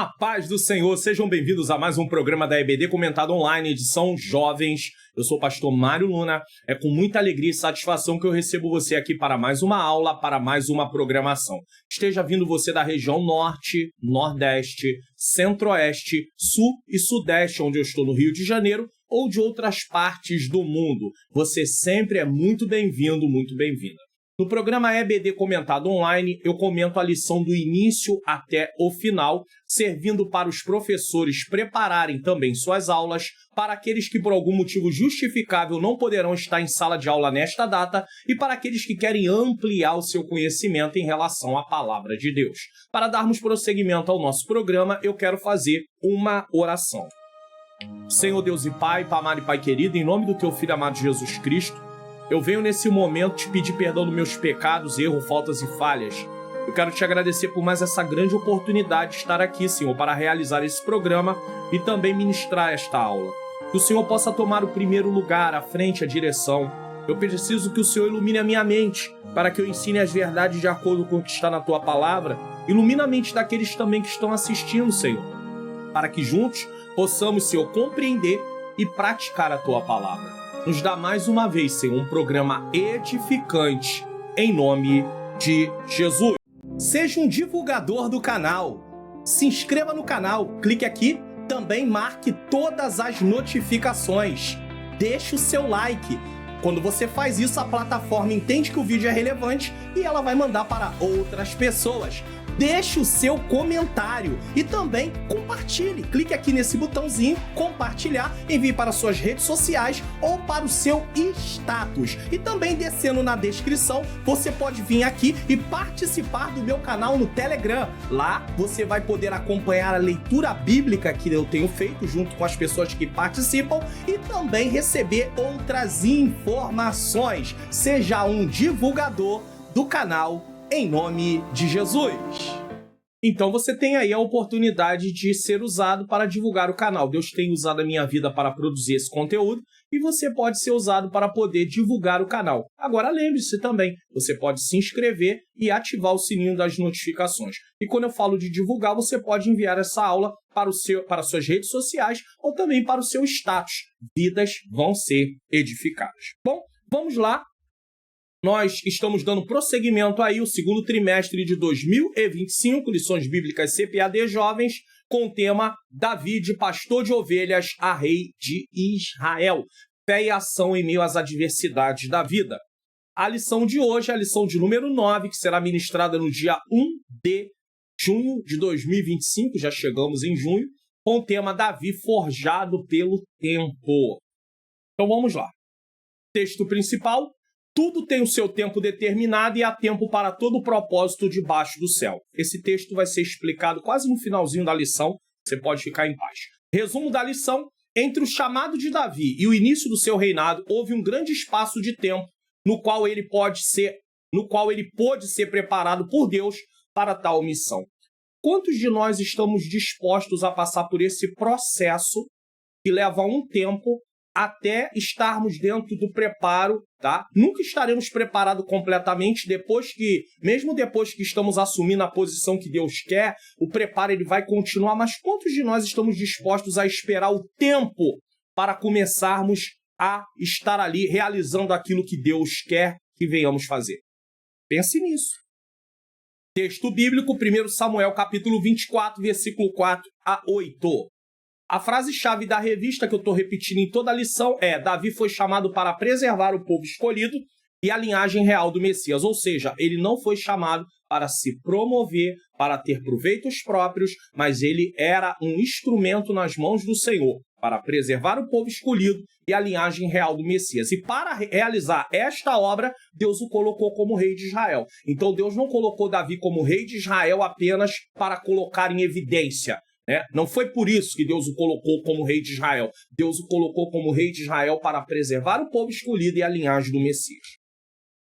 A paz do Senhor, sejam bem-vindos a mais um programa da EBD Comentado Online, edição Jovens. Eu sou o pastor Mário Luna, é com muita alegria e satisfação que eu recebo você aqui para mais uma aula, para mais uma programação. Esteja vindo você da região Norte, Nordeste, Centro-Oeste, Sul e Sudeste, onde eu estou no Rio de Janeiro, ou de outras partes do mundo. Você sempre é muito bem-vindo, muito bem-vinda. No programa EBD Comentado Online, eu comento a lição do início até o final, servindo para os professores prepararem também suas aulas, para aqueles que por algum motivo justificável não poderão estar em sala de aula nesta data e para aqueles que querem ampliar o seu conhecimento em relação à palavra de Deus. Para darmos prosseguimento ao nosso programa, eu quero fazer uma oração. Senhor Deus e Pai, Pai amado e Pai querido, em nome do Teu Filho amado Jesus Cristo, eu venho nesse momento te pedir perdão dos meus pecados, erros, faltas e falhas. Eu quero te agradecer por mais essa grande oportunidade de estar aqui, Senhor, para realizar esse programa e também ministrar esta aula. Que o Senhor possa tomar o primeiro lugar, a frente, a direção. Eu preciso que o Senhor ilumine a minha mente, para que eu ensine as verdades de acordo com o que está na Tua palavra. Ilumina a mente daqueles também que estão assistindo, Senhor, para que juntos possamos, Senhor, compreender e praticar a Tua palavra. Nos dá mais uma vez, Senhor, um programa edificante, em nome de Jesus. Seja um divulgador do canal. Se inscreva no canal, clique aqui, também marque todas as notificações. Deixe o seu like. Quando você faz isso, a plataforma entende que o vídeo é relevante e ela vai mandar para outras pessoas. Deixe o seu comentário e também compartilhe. Clique aqui nesse botãozinho, compartilhar, envie para suas redes sociais ou para o seu status. E também descendo na descrição, você pode vir aqui e participar do meu canal no Telegram. Lá você vai poder acompanhar a leitura bíblica que eu tenho feito junto com as pessoas que participam e também receber outras informações. Seja um divulgador do canal em nome de Jesus. Então você tem aí a oportunidade de ser usado para divulgar o canal. Deus tem usado a minha vida para produzir esse conteúdo e você pode ser usado para poder divulgar o canal. Agora lembre-se também, você pode se inscrever e ativar o sininho das notificações. E quando eu falo de divulgar, você pode enviar essa aula para suas redes sociais ou também para o seu status. Vidas vão ser edificadas. Bom, vamos lá. Nós estamos dando prosseguimento aí o segundo trimestre de 2025, lições bíblicas CPAD Jovens, com o tema Davi de pastor de ovelhas a rei de Israel. Fé e ação em meio às adversidades da vida. A lição de hoje é a lição de número 9, que será ministrada no dia 1 de junho de 2025, já chegamos em junho, com o tema Davi forjado pelo tempo. Então vamos lá. Texto principal. Tudo tem o seu tempo determinado e há tempo para todo o propósito debaixo do céu. Esse texto vai ser explicado quase no finalzinho da lição, você pode ficar em paz. Resumo da lição: entre o chamado de Davi e o início do seu reinado, houve um grande espaço de tempo no qual ele pôde ser preparado por Deus para tal missão. Quantos de nós estamos dispostos a passar por esse processo que leva um tempo até estarmos dentro do preparo, tá? Nunca estaremos preparados completamente mesmo depois que estamos assumindo a posição que Deus quer, o preparo ele vai continuar, mas quantos de nós estamos dispostos a esperar o tempo para começarmos a estar ali realizando aquilo que Deus quer que venhamos fazer? Pense nisso. Texto bíblico, 1 Samuel, capítulo 24, versículo 4 a 8. A frase-chave da revista que eu estou repetindo em toda a lição é: Davi foi chamado para preservar o povo escolhido e a linhagem real do Messias. Ou seja, ele não foi chamado para se promover, para ter proveitos próprios, mas ele era um instrumento nas mãos do Senhor para preservar o povo escolhido e a linhagem real do Messias. E para realizar esta obra, Deus o colocou como rei de Israel. Então Deus não colocou Davi como rei de Israel apenas para colocar em evidência. Não foi por isso que Deus o colocou como rei de Israel. Deus o colocou como rei de Israel para preservar o povo escolhido e a linhagem do Messias.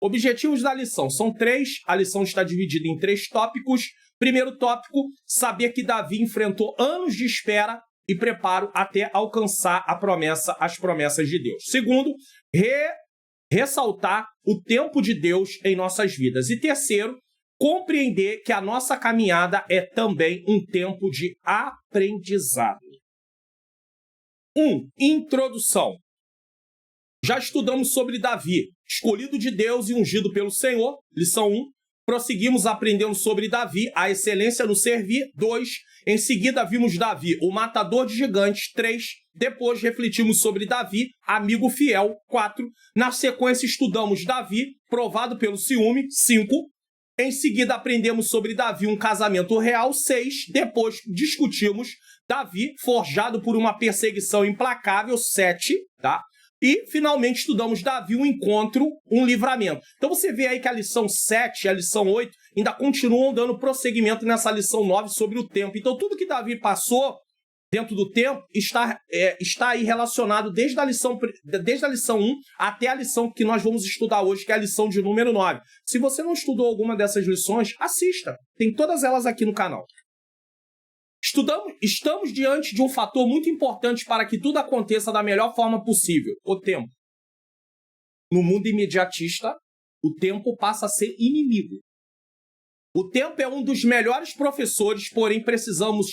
Objetivos da lição são 3. A lição está dividida em 3 tópicos. Primeiro tópico, saber que Davi enfrentou anos de espera e preparo até alcançar as promessas de Deus. Segundo, ressaltar o tempo de Deus em nossas vidas. E terceiro, compreender que a nossa caminhada é também um tempo de aprendizado. Introdução. Já estudamos sobre Davi, escolhido de Deus e ungido pelo Senhor, lição 1. Prosseguimos aprendendo sobre Davi, a excelência no servir, 2. Em seguida vimos Davi, o matador de gigantes, 3. Depois refletimos sobre Davi, amigo fiel, 4. Na sequência estudamos Davi, provado pelo ciúme, 5. Em seguida aprendemos sobre Davi, um casamento real, 6. Depois discutimos Davi, forjado por uma perseguição implacável, 7, tá? E, finalmente, estudamos Davi, um encontro, um livramento. Então, você vê aí que a lição 7 e a lição 8 ainda continuam dando prosseguimento nessa lição 9 sobre o tempo. Então, tudo que Davi passou dentro do tempo está aí relacionado desde a lição 1 até a lição que nós vamos estudar hoje, que é a lição de número 9. Se você não estudou alguma dessas lições, assista. Tem todas elas aqui no canal. Estamos diante de um fator muito importante para que tudo aconteça da melhor forma possível, o tempo. No mundo imediatista, o tempo passa a ser inimigo. O tempo é um dos melhores professores, porém precisamos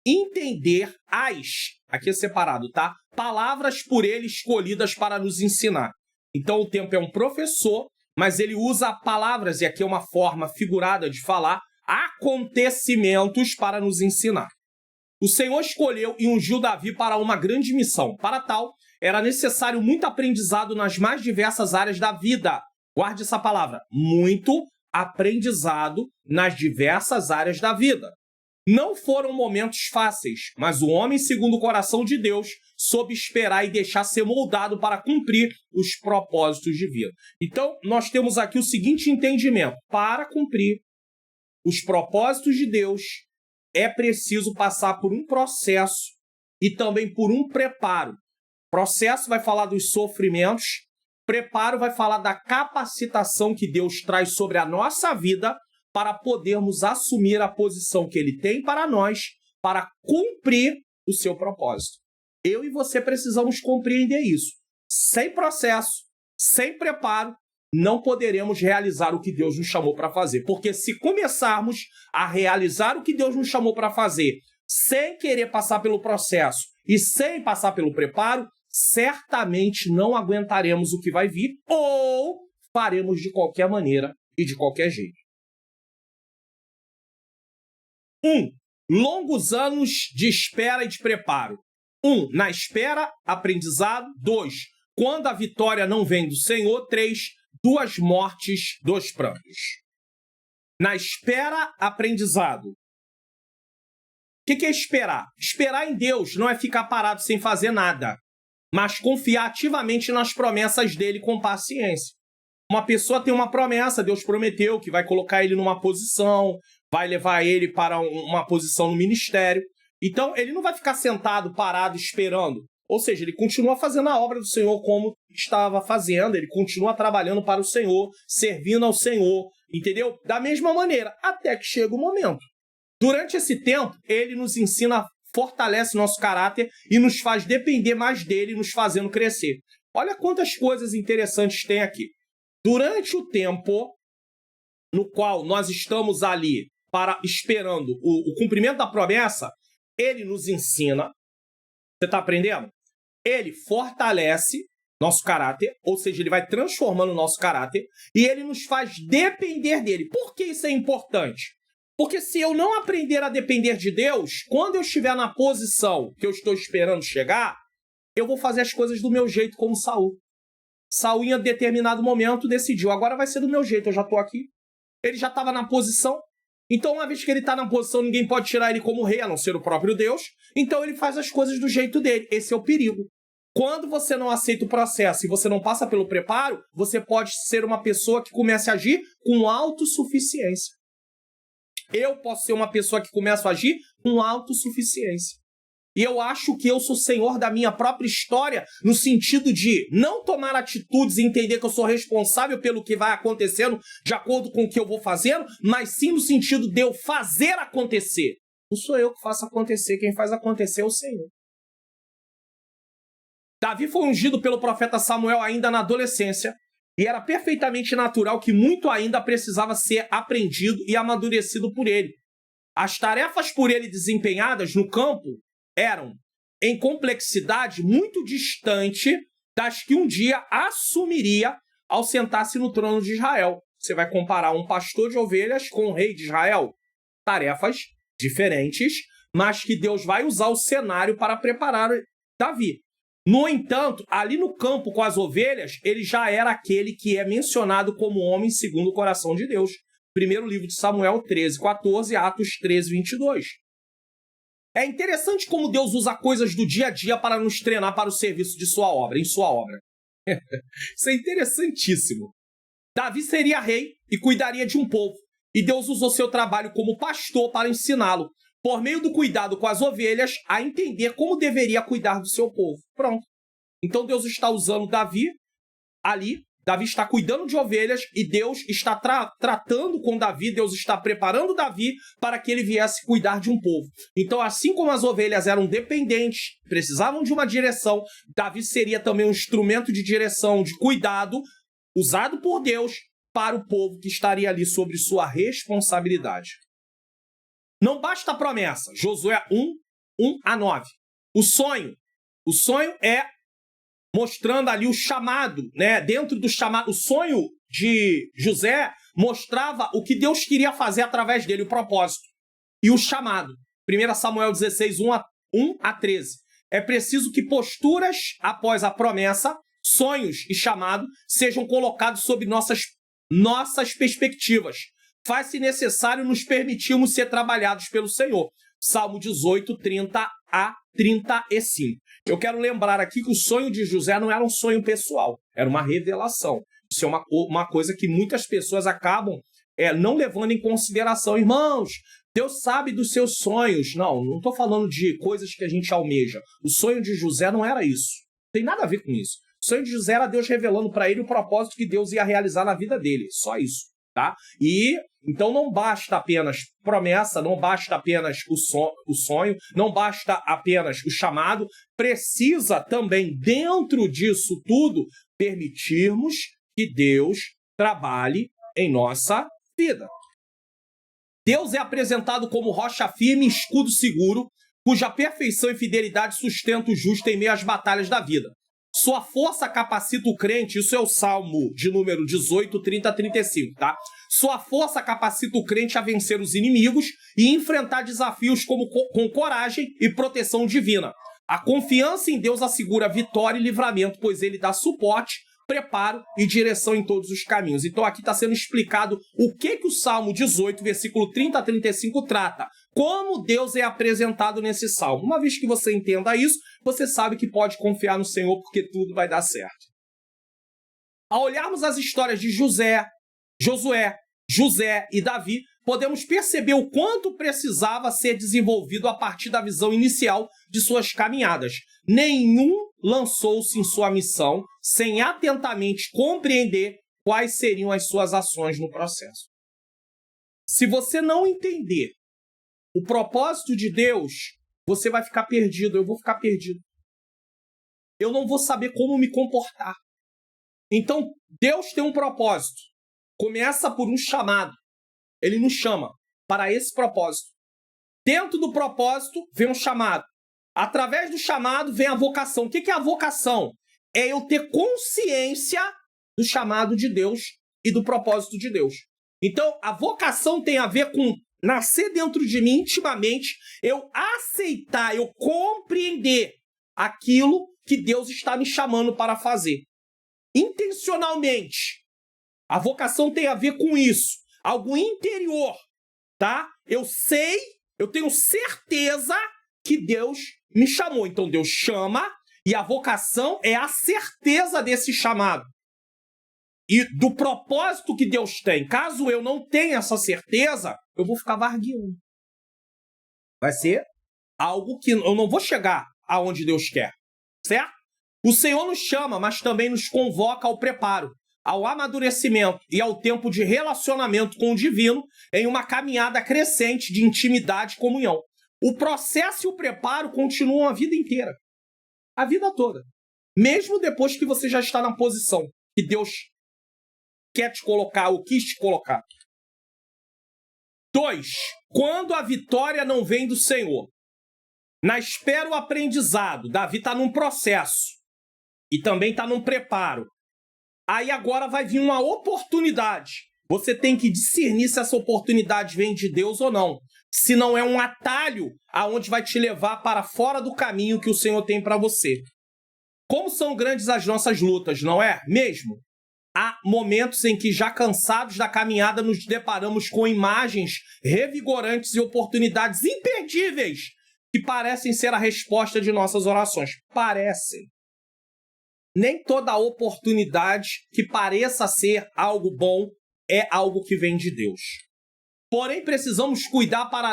entender aqui é separado, tá? Palavras por ele escolhidas para nos ensinar. Então o tempo é um professor, mas ele usa palavras, e aqui é uma forma figurada de falar, acontecimentos para nos ensinar. O Senhor escolheu e ungiu Davi para uma grande missão. Para tal, era necessário muito aprendizado nas mais diversas áreas da vida. Guarde essa palavra, muito aprendizado nas diversas áreas da vida. Não foram momentos fáceis, mas o homem, segundo o coração de Deus, soube esperar e deixar ser moldado para cumprir os propósitos de vida. Então, nós temos aqui o seguinte entendimento. Para cumprir os propósitos de Deus, é preciso passar por um processo e também por um preparo. Processo vai falar dos sofrimentos, preparo vai falar da capacitação que Deus traz sobre a nossa vida para podermos assumir a posição que Ele tem para nós, para cumprir o seu propósito. Eu e você precisamos compreender isso. Sem processo, sem preparo, não poderemos realizar o que Deus nos chamou para fazer. Porque se começarmos a realizar o que Deus nos chamou para fazer, sem querer passar pelo processo e sem passar pelo preparo, certamente não aguentaremos o que vai vir ou faremos de qualquer maneira e de qualquer jeito. 1. Longos anos de espera e de preparo. 1. Na espera, aprendizado. 2. Quando a vitória não vem do Senhor. 3. 2 mortes, 2 prantos. Na espera, aprendizado. O que é esperar? Esperar em Deus não é ficar parado sem fazer nada, mas confiar ativamente nas promessas dele com paciência. Uma pessoa tem uma promessa, Deus prometeu que vai colocar ele numa posição, vai levar ele para uma posição no ministério. Então, ele não vai ficar sentado, parado, esperando. Ou seja, ele continua fazendo a obra do Senhor como estava fazendo, ele continua trabalhando para o Senhor, servindo ao Senhor, entendeu? Da mesma maneira, até que chega o momento. Durante esse tempo, ele nos ensina, fortalece nosso caráter e nos faz depender mais dele, nos fazendo crescer. Olha quantas coisas interessantes tem aqui. Durante o tempo no qual nós estamos ali esperando o cumprimento da promessa, ele nos ensina. Você está aprendendo? Ele fortalece nosso caráter, ou seja, ele vai transformando o nosso caráter e ele nos faz depender dele. Por que isso é importante? Porque se eu não aprender a depender de Deus, quando eu estiver na posição que eu estou esperando chegar, eu vou fazer as coisas do meu jeito como Saul. Saul, em determinado momento, decidiu, agora vai ser do meu jeito, eu já estou aqui. Ele já estava na posição. Então, uma vez que ele está na posição, ninguém pode tirar ele como rei, a não ser o próprio Deus. Então, ele faz as coisas do jeito dele. Esse é o perigo. Quando você não aceita o processo e você não passa pelo preparo, você pode ser uma pessoa que comece a agir com autossuficiência. Eu posso ser uma pessoa que começa a agir com autossuficiência. E eu acho que eu sou senhor da minha própria história, no sentido de não tomar atitudes e entender que eu sou responsável pelo que vai acontecendo de acordo com o que eu vou fazendo, mas sim no sentido de eu fazer acontecer. Não sou eu que faço acontecer, quem faz acontecer é o Senhor. Davi foi ungido pelo profeta Samuel ainda na adolescência, E era perfeitamente natural que muito ainda precisava ser aprendido e amadurecido por ele. As tarefas por ele desempenhadas no campo eram, em complexidade, muito distante das que um dia assumiria ao sentar-se no trono de Israel. Você vai comparar um pastor de ovelhas com o rei de Israel? Tarefas diferentes, mas que Deus vai usar o cenário para preparar Davi. No entanto, ali no campo com as ovelhas, ele já era aquele que é mencionado como homem segundo o coração de Deus. Primeiro livro de Samuel 13:14, Atos 13:22. É interessante como Deus usa coisas do dia a dia para nos treinar para o serviço de sua obra, em sua obra. Isso é interessantíssimo. Davi seria rei e cuidaria de um povo, e Deus usou seu trabalho como pastor para ensiná-lo, por meio do cuidado com as ovelhas, a entender como deveria cuidar do seu povo. Pronto. Então Deus está usando Davi ali. Davi está cuidando de ovelhas e Deus está tratando com Davi, Deus está preparando Davi para que ele viesse cuidar de um povo. Então, assim como as ovelhas eram dependentes, precisavam de uma direção, Davi seria também um instrumento de direção, de cuidado, usado por Deus para o povo que estaria ali sobre sua responsabilidade. Não basta a promessa. Josué 1:1-9. O sonho é mostrando ali o chamado, né? Dentro do chamado, o sonho de José mostrava o que Deus queria fazer através dele, o propósito. E o chamado. 1 Samuel 16:1-13. É preciso que posturas após a promessa, sonhos e chamado sejam colocados sob nossas perspectivas. Faz-se necessário nos permitirmos ser trabalhados pelo Senhor. Salmo 18:30-35. Eu quero lembrar aqui que o sonho de José não era um sonho pessoal, era uma revelação. Isso é uma coisa que muitas pessoas acabam não levando em consideração. Irmãos, Deus sabe dos seus sonhos. Não estou falando de coisas que a gente almeja. O sonho de José não era isso. Não tem nada a ver com isso. O sonho de José era Deus revelando para ele o propósito que Deus ia realizar na vida dele. Só isso. Tá? E então não basta apenas promessa, não basta apenas o sonho, não basta apenas o chamado, precisa também, dentro disso tudo, permitirmos que Deus trabalhe em nossa vida. Deus é apresentado como rocha firme e escudo seguro, cuja perfeição e fidelidade sustenta o justo em meio às batalhas da vida. Sua força capacita o crente, isso é o Salmo de número 18:30-35, tá? Sua força capacita o crente a vencer os inimigos e enfrentar desafios com coragem e proteção divina. A confiança em Deus assegura vitória e livramento, pois ele dá suporte, preparo e direção em todos os caminhos. Então aqui está sendo explicado o que o Salmo 18, versículo 30-35 trata. Como Deus é apresentado nesse salmo. Uma vez que você entenda isso, você sabe que pode confiar no Senhor porque tudo vai dar certo. Ao olharmos as histórias de Josué e Davi, podemos perceber o quanto precisava ser desenvolvido a partir da visão inicial de suas caminhadas. Nenhum lançou-se em sua missão sem atentamente compreender quais seriam as suas ações no processo. Se você não entender o propósito de Deus, você vai ficar perdido, eu vou ficar perdido. Eu não vou saber como me comportar. Então, Deus tem um propósito. Começa por um chamado. Ele nos chama para esse propósito. Dentro do propósito, vem um chamado. Através do chamado, vem a vocação. O que é a vocação? É eu ter consciência do chamado de Deus e do propósito de Deus. Então, a vocação tem a ver com nascer dentro de mim intimamente, eu aceitar, eu compreender aquilo que Deus está me chamando para fazer. Intencionalmente. A vocação tem a ver com isso. Algo interior, tá? Eu sei, eu tenho certeza que Deus me chamou. Então Deus chama e a vocação é a certeza desse chamado. E do propósito que Deus tem. Caso eu não tenha essa certeza, eu vou ficar vargueando. Vai ser algo que eu não vou chegar aonde Deus quer. Certo? O Senhor nos chama, mas também nos convoca ao preparo, ao amadurecimento e ao tempo de relacionamento com o divino em uma caminhada crescente de intimidade e comunhão. O processo e o preparo continuam a vida inteira. A vida toda. Mesmo depois que você já está na posição que Deus quer te colocar ou quis te colocar. 2. Quando a vitória não vem do Senhor. Na espera o aprendizado. Davi está num processo. E também está num preparo. Aí agora vai vir uma oportunidade. Você tem que discernir se essa oportunidade vem de Deus ou não. Se não é um atalho aonde vai te levar para fora do caminho que o Senhor tem para você. Como são grandes as nossas lutas, não é mesmo? Há momentos em que, já cansados da caminhada, nos deparamos com imagens revigorantes e oportunidades imperdíveis que parecem ser a resposta de nossas orações. Parecem. Nem toda oportunidade que pareça ser algo bom é algo que vem de Deus. Porém, precisamos cuidar para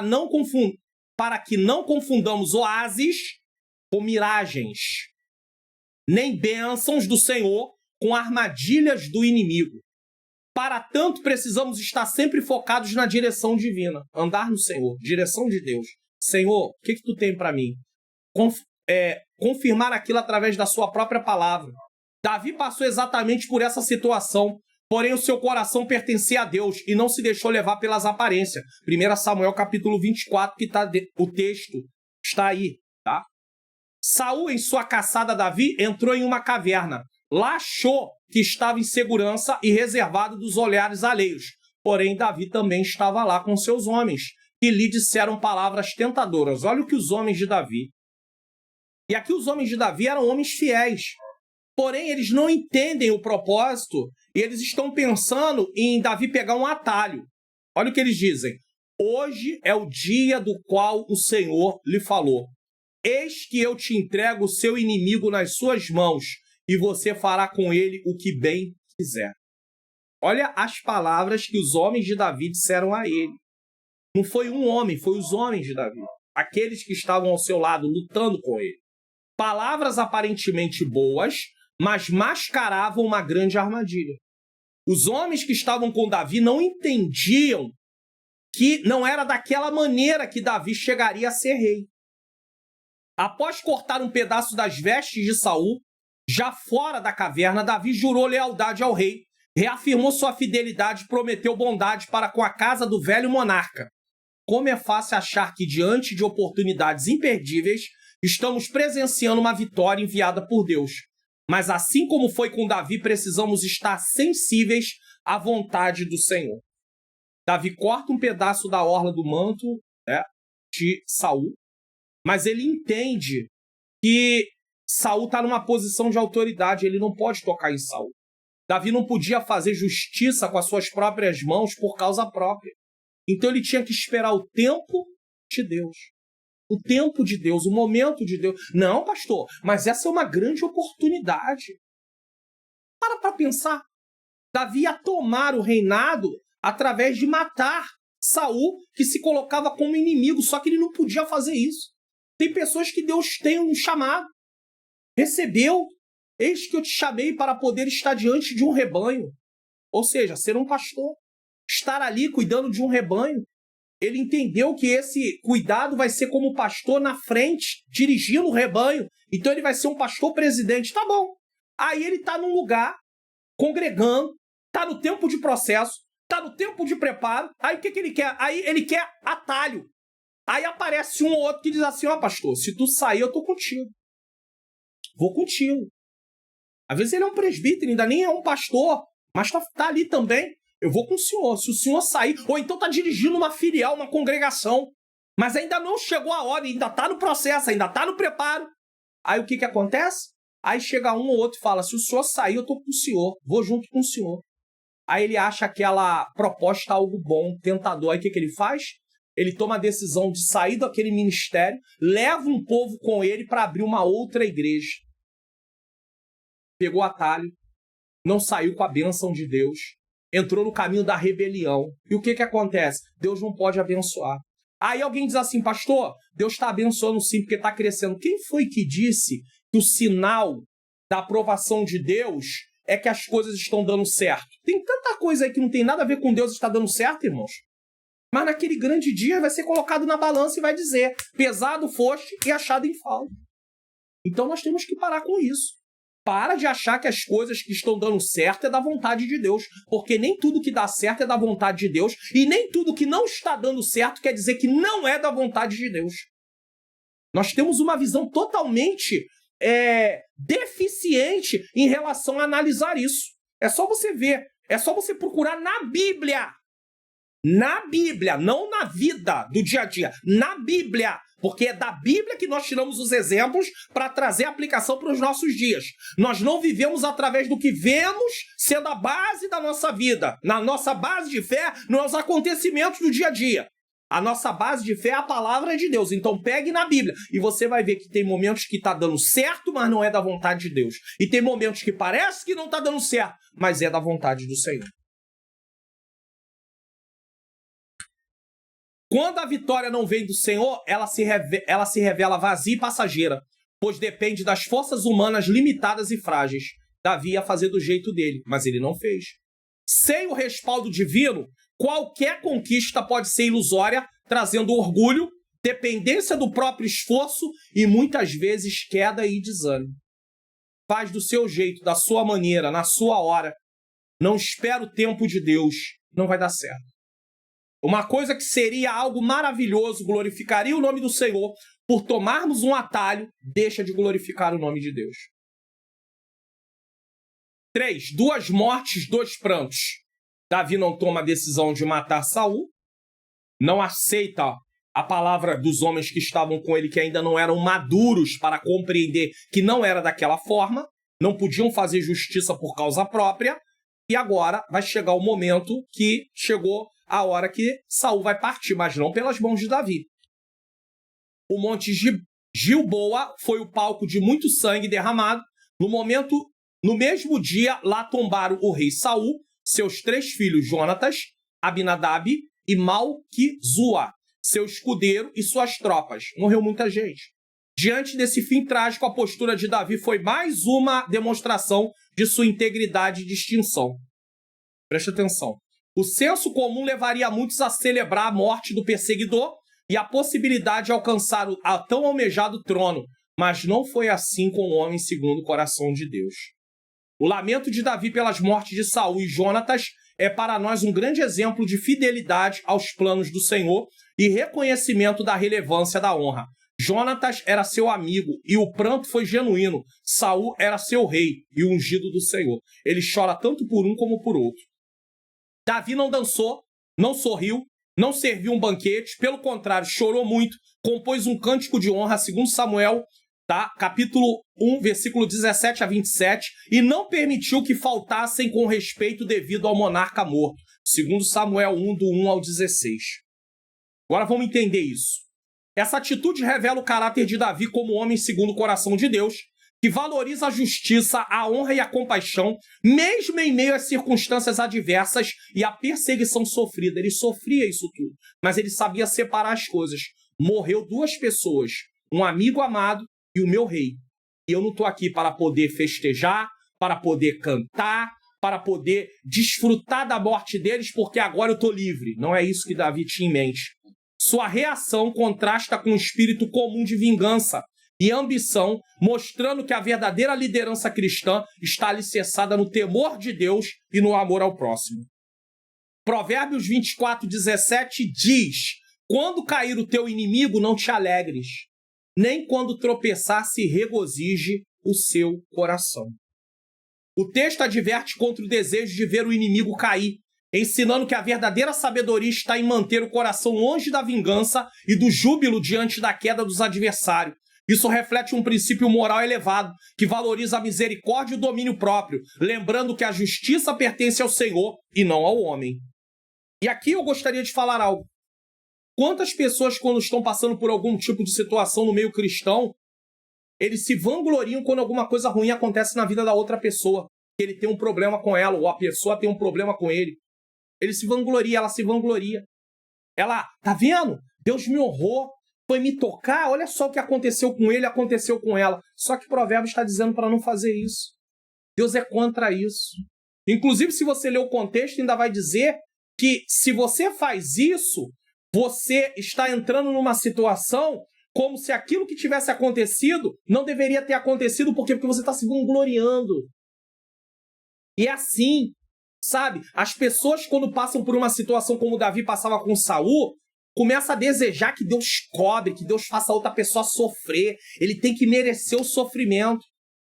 que não confundamos oásis com miragens, nem bênçãos do Senhor com armadilhas do inimigo. Para tanto, precisamos estar sempre focados na direção divina. Andar no Senhor, direção de Deus. Senhor, o que tu tem para mim? Confirmar aquilo através da sua própria palavra. Davi passou exatamente por essa situação, porém o seu coração pertencia a Deus e não se deixou levar pelas aparências. 1 Samuel capítulo 24, que o texto está aí, tá? Saul, em sua caçada a Davi, entrou em uma caverna. Lá achou que estava em segurança e reservado dos olhares alheios. Porém, Davi também estava lá com seus homens, que lhe disseram palavras tentadoras. Olha o que os homens de Davi. E aqui os homens de Davi eram homens fiéis. Porém, eles não entendem o propósito e eles estão pensando em Davi pegar um atalho. Olha o que eles dizem. Hoje é o dia do qual o Senhor lhe falou. Eis que eu te entrego o seu inimigo nas suas mãos e você fará com ele o que bem quiser. Olha as palavras que os homens de Davi disseram a ele. Não foi um homem, foi os homens de Davi. Aqueles que estavam ao seu lado, lutando com ele. Palavras aparentemente boas, mas mascaravam uma grande armadilha. Os homens que estavam com Davi não entendiam que não era daquela maneira que Davi chegaria a ser rei. Após cortar um pedaço das vestes de Saul, já fora da caverna, Davi jurou lealdade ao rei, reafirmou sua fidelidade e prometeu bondade para com a casa do velho monarca. Como é fácil achar que, diante de oportunidades imperdíveis, estamos presenciando uma vitória enviada por Deus. Mas assim como foi com Davi, precisamos estar sensíveis à vontade do Senhor. Davi corta um pedaço da orla do manto de Saul, mas ele entende que Saul está numa posição de autoridade, ele não pode tocar em Saul. Davi não podia fazer justiça com as suas próprias mãos por causa própria. Então ele tinha que esperar o tempo de Deus. O tempo de Deus, o momento de Deus. Não, pastor, mas essa é uma grande oportunidade. Para pensar. Davi ia tomar o reinado através de matar Saul, que se colocava como inimigo, só que ele não podia fazer isso. Tem pessoas que Deus tem um chamado. Recebeu. Eis que eu te chamei para poder estar diante de um rebanho. Ou seja, ser um pastor. Estar ali cuidando de um rebanho. Ele entendeu que esse cuidado vai ser como pastor na frente, dirigindo o rebanho. Então ele vai ser um pastor presidente. Tá bom. Aí ele está num lugar, congregando, está no tempo de processo, está no tempo de preparo. Aí o que ele quer? Aí ele quer atalho. Aí aparece um ou outro que diz assim, pastor, se tu sair, eu tô contigo. Vou contigo. Às vezes ele é um presbítero, ainda nem é um pastor, mas tá ali também. Eu vou com o senhor. Se o senhor sair, ou então tá dirigindo uma filial, uma congregação, mas ainda não chegou a hora, ainda tá no processo, ainda tá no preparo. Aí o que acontece? Aí chega um ou outro e fala, se o senhor sair, eu tô com o senhor, vou junto com o senhor. Aí ele acha aquela proposta algo bom, tentador. Aí o que ele faz? Ele toma a decisão de sair daquele ministério, leva um povo com ele para abrir uma outra igreja. Pegou atalho, não saiu com a bênção de Deus, entrou no caminho da rebelião. E o que acontece? Deus não pode abençoar. Aí alguém diz assim, pastor, Deus está abençoando sim, porque está crescendo. Quem foi que disse que o sinal da aprovação de Deus é que as coisas estão dando certo? Tem tanta coisa aí que não tem nada a ver com Deus está dando certo, irmãos. Mas naquele grande dia vai ser colocado na balança e vai dizer, pesado foste e achado em falta. Então nós temos que parar com isso. para de achar que as coisas que estão dando certo é da vontade de Deus, porque nem tudo que dá certo é da vontade de Deus, e nem tudo que não está dando certo quer dizer que não é da vontade de Deus. Nós temos uma visão totalmente deficiente em relação a analisar isso. É só você ver, é só você procurar na Bíblia, não na vida do dia a dia, na Bíblia. Porque é da Bíblia que nós tiramos os exemplos para trazer aplicação para os nossos dias. Nós não vivemos através do que vemos sendo a base da nossa vida. Na nossa base de fé, nos acontecimentos do dia a dia. A nossa base de fé é a palavra de Deus. Então pegue na Bíblia e você vai ver que tem momentos que está dando certo, mas não é da vontade de Deus. E tem momentos que parece que não está dando certo, mas é da vontade do Senhor. Quando a vitória não vem do Senhor, ela se revela vazia e passageira, pois depende das forças humanas limitadas e frágeis. Davi ia fazer do jeito dele, mas ele não fez. Sem o respaldo divino, qualquer conquista pode ser ilusória, trazendo orgulho, dependência do próprio esforço e muitas vezes queda e desânimo. Faz do seu jeito, da sua maneira, na sua hora. Não espera o tempo de Deus, não vai dar certo. Uma coisa que seria algo maravilhoso, glorificaria o nome do Senhor, por tomarmos um atalho, deixa de glorificar o nome de Deus. 3. 2 mortes, 2 prantos. Davi não toma a decisão de matar Saul, não aceita a palavra dos homens que estavam com ele, que ainda não eram maduros para compreender que não era daquela forma, não podiam fazer justiça por causa própria, e agora vai chegar o momento que chegou a hora que Saul vai partir, mas não pelas mãos de Davi. O monte Gilboa foi o palco de muito sangue derramado. No mesmo dia, lá tombaram o rei Saul, seus 3 filhos Jonatas, Abinadab e Malquizua, seu escudeiro e suas tropas. Morreu muita gente. Diante desse fim trágico, a postura de Davi foi mais uma demonstração de sua integridade e distinção. Preste atenção. O senso comum levaria muitos a celebrar a morte do perseguidor e a possibilidade de alcançar o tão almejado trono, mas não foi assim com o homem segundo o coração de Deus. O lamento de Davi pelas mortes de Saul e Jonatas é para nós um grande exemplo de fidelidade aos planos do Senhor e reconhecimento da relevância da honra. Jonatas era seu amigo e o pranto foi genuíno. Saul era seu rei e o ungido do Senhor. Ele chora tanto por um como por outro. Davi não dançou, não sorriu, não serviu um banquete, pelo contrário, chorou muito, compôs um cântico de honra, segundo Samuel, capítulo 1, versículo 17 a 27, e não permitiu que faltassem com respeito devido ao monarca morto, segundo Samuel 1, do 1 ao 16. Agora vamos entender isso. Essa atitude revela o caráter de Davi como homem segundo o coração de Deus, que valoriza a justiça, a honra e a compaixão, mesmo em meio às circunstâncias adversas e à perseguição sofrida. Ele sofria isso tudo, mas ele sabia separar as coisas. Morreu 2 pessoas, um amigo amado e o meu rei. E eu não estou aqui para poder festejar, para poder cantar, para poder desfrutar da morte deles, porque agora eu estou livre. Não é isso que Davi tinha em mente. Sua reação contrasta com o espírito comum de vingança e ambição, mostrando que a verdadeira liderança cristã está alicerçada no temor de Deus e no amor ao próximo. Provérbios 24:17 diz: quando cair o teu inimigo, não te alegres, nem quando tropeçar se regozije o seu coração. O texto adverte contra o desejo de ver o inimigo cair, ensinando que a verdadeira sabedoria está em manter o coração longe da vingança e do júbilo diante da queda dos adversários. Isso reflete um princípio moral elevado, que valoriza a misericórdia e o domínio próprio, lembrando que a justiça pertence ao Senhor e não ao homem. E aqui eu gostaria de falar algo. Quantas pessoas, quando estão passando por algum tipo de situação no meio cristão, eles se vangloriam quando alguma coisa ruim acontece na vida da outra pessoa. Ele tem um problema com ela, ou a pessoa tem um problema com ele. Ele se vangloria, ela se vangloria. Ela, tá vendo? Deus me honrou. Foi me tocar, olha só o que aconteceu com ele, aconteceu com ela. Só que Provérbios está dizendo para não fazer isso. Deus é contra isso. Inclusive, se você ler o contexto, ainda vai dizer que se você faz isso, você está entrando numa situação como se aquilo que tivesse acontecido não deveria ter acontecido. Por quê? Porque você está se vangloriando. E é assim, sabe? As pessoas, quando passam por uma situação como Davi passava com Saul, começam a desejar que Deus cobre, que Deus faça a outra pessoa sofrer. Ele tem que merecer o sofrimento.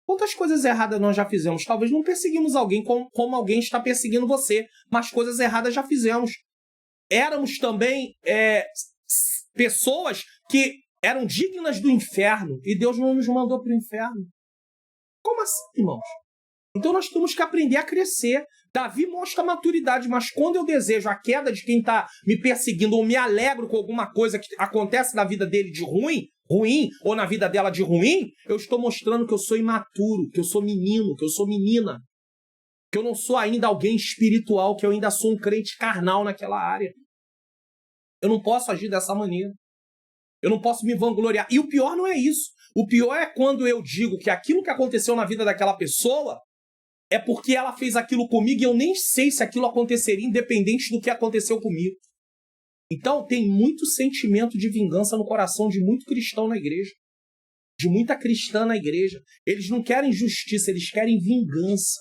Quantas coisas erradas nós já fizemos? Talvez não perseguimos alguém como alguém está perseguindo você, mas coisas erradas já fizemos. Éramos também pessoas que eram dignas do inferno e Deus não nos mandou para o inferno. Como assim, irmãos? Então nós temos que aprender a crescer. Davi mostra maturidade, mas quando eu desejo a queda de quem está me perseguindo ou me alegro com alguma coisa que acontece na vida dele de ruim, ou na vida dela de ruim, eu estou mostrando que eu sou imaturo, que eu sou menino, que eu sou menina, que eu não sou ainda alguém espiritual, que eu ainda sou um crente carnal naquela área. Eu não posso agir dessa maneira. Eu não posso me vangloriar. E o pior não é isso. O pior é quando eu digo que aquilo que aconteceu na vida daquela pessoa é porque ela fez aquilo comigo e eu nem sei se aquilo aconteceria independente do que aconteceu comigo. Então, tem muito sentimento de vingança no coração de muito cristão na igreja. De muita cristã na igreja. Eles não querem justiça, eles querem vingança.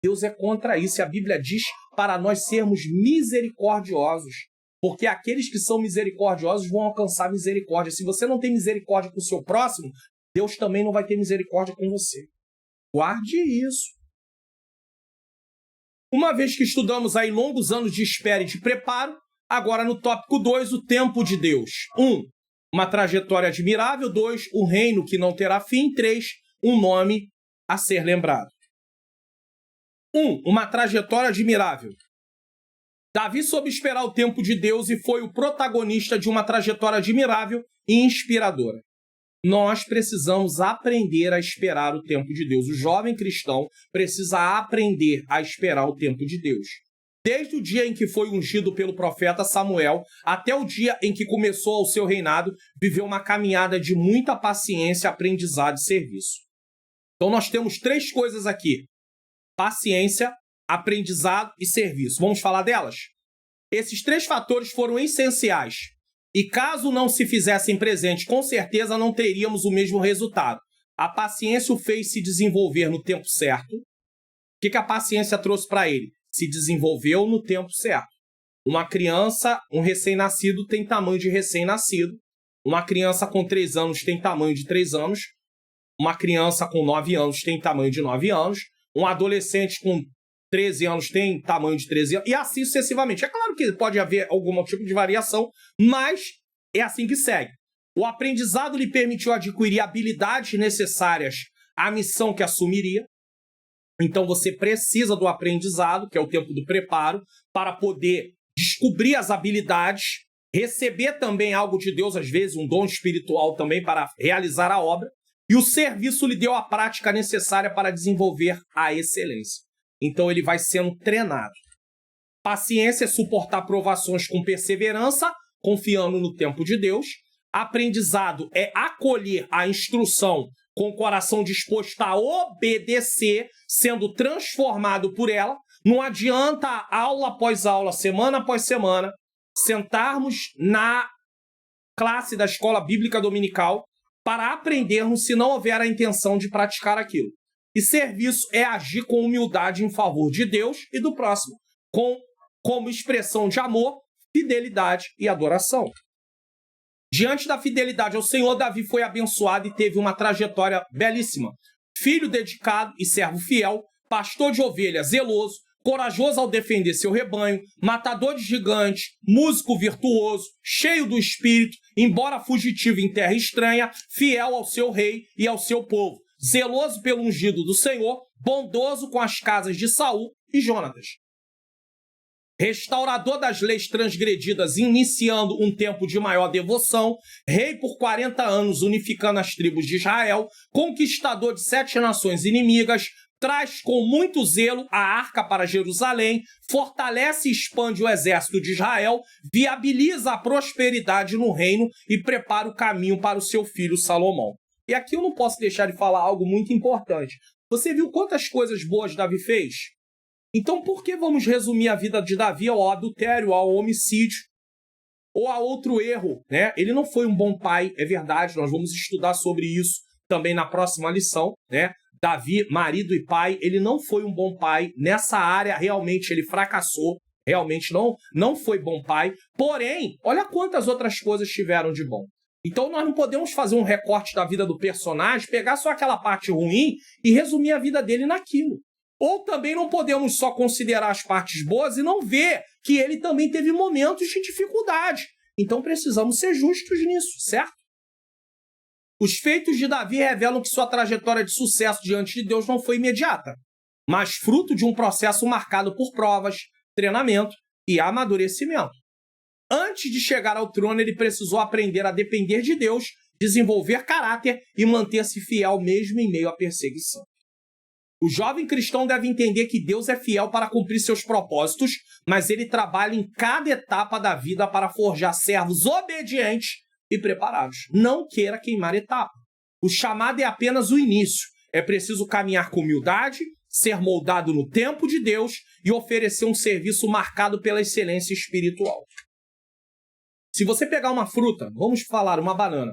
Deus é contra isso. E a Bíblia diz para nós sermos misericordiosos. Porque aqueles que são misericordiosos vão alcançar misericórdia. Se você não tem misericórdia com o seu próximo, Deus também não vai ter misericórdia com você. Guarde isso. Uma vez que estudamos aí longos anos de espera e de preparo, agora no tópico 2, o tempo de Deus. 1. Uma trajetória admirável. 2. Um reino que não terá fim. 3. Um nome a ser lembrado. 1. Uma trajetória admirável. Davi soube esperar o tempo de Deus e foi o protagonista de uma trajetória admirável e inspiradora. Nós precisamos aprender a esperar o tempo de Deus. O jovem cristão precisa aprender a esperar o tempo de Deus. Desde o dia em que foi ungido pelo profeta Samuel até o dia em que começou o seu reinado, viveu uma caminhada de muita paciência, aprendizado e serviço. Então nós temos 3 coisas aqui: paciência, aprendizado e serviço. Vamos falar delas? Esses 3 fatores foram essenciais. E caso não se fizessem presentes, com certeza não teríamos o mesmo resultado. A paciência o fez se desenvolver no tempo certo. O que a paciência trouxe para ele? Se desenvolveu no tempo certo. Uma criança, um recém-nascido, tem tamanho de recém-nascido. Uma criança com 3 anos tem tamanho de 3 anos. Uma criança com 9 anos tem tamanho de 9 anos. Um adolescente com 13 anos tem tamanho de 13 anos, e assim sucessivamente. É claro que pode haver algum tipo de variação, mas é assim que segue. O aprendizado lhe permitiu adquirir habilidades necessárias à missão que assumiria. Então você precisa do aprendizado, que é o tempo do preparo, para poder descobrir as habilidades, receber também algo de Deus, às vezes um dom espiritual também para realizar a obra, e o serviço lhe deu a prática necessária para desenvolver a excelência. Então ele vai sendo treinado. Paciência é suportar provações com perseverança, confiando no tempo de Deus. Aprendizado é acolher a instrução com o coração disposto a obedecer, sendo transformado por ela. Não adianta aula após aula, semana após semana, sentarmos na classe da escola bíblica dominical para aprendermos se não houver a intenção de praticar aquilo. E serviço é agir com humildade em favor de Deus e do próximo, como expressão de amor, fidelidade e adoração. Diante da fidelidade ao Senhor, Davi foi abençoado e teve uma trajetória belíssima. Filho dedicado e servo fiel, pastor de ovelhas zeloso, corajoso ao defender seu rebanho, matador de gigantes, músico virtuoso, cheio do espírito, embora fugitivo em terra estranha, fiel ao seu rei e ao seu povo, zeloso pelo ungido do Senhor, bondoso com as casas de Saul e Jonatas. Restaurador das leis transgredidas, iniciando um tempo de maior devoção, rei por 40 anos, unificando as tribos de Israel, conquistador de 7 nações inimigas, traz com muito zelo a arca para Jerusalém, fortalece e expande o exército de Israel, viabiliza a prosperidade no reino e prepara o caminho para o seu filho Salomão. E aqui eu não posso deixar de falar algo muito importante. Você viu quantas coisas boas Davi fez? Então por que vamos resumir a vida de Davi ao adultério, ao homicídio? Ou há outro erro, né? Ele não foi um bom pai, é verdade, nós vamos estudar sobre isso também na próxima lição, né? Davi, marido e pai, ele não foi um bom pai. Nessa área, realmente, ele fracassou. Realmente não foi bom pai. Porém, olha quantas outras coisas tiveram de bom. Então, nós não podemos fazer um recorte da vida do personagem, pegar só aquela parte ruim e resumir a vida dele naquilo. Ou também não podemos só considerar as partes boas e não ver que ele também teve momentos de dificuldade. Então, precisamos ser justos nisso, certo? Os feitos de Davi revelam que sua trajetória de sucesso diante de Deus não foi imediata, mas fruto de um processo marcado por provas, treinamento e amadurecimento. Antes de chegar ao trono, ele precisou aprender a depender de Deus, desenvolver caráter e manter-se fiel mesmo em meio à perseguição. O jovem cristão deve entender que Deus é fiel para cumprir seus propósitos, mas ele trabalha em cada etapa da vida para forjar servos obedientes e preparados. Não queira queimar etapa. O chamado é apenas o início. É preciso caminhar com humildade, ser moldado no tempo de Deus e oferecer um serviço marcado pela excelência espiritual. Se você pegar uma fruta, vamos falar uma banana,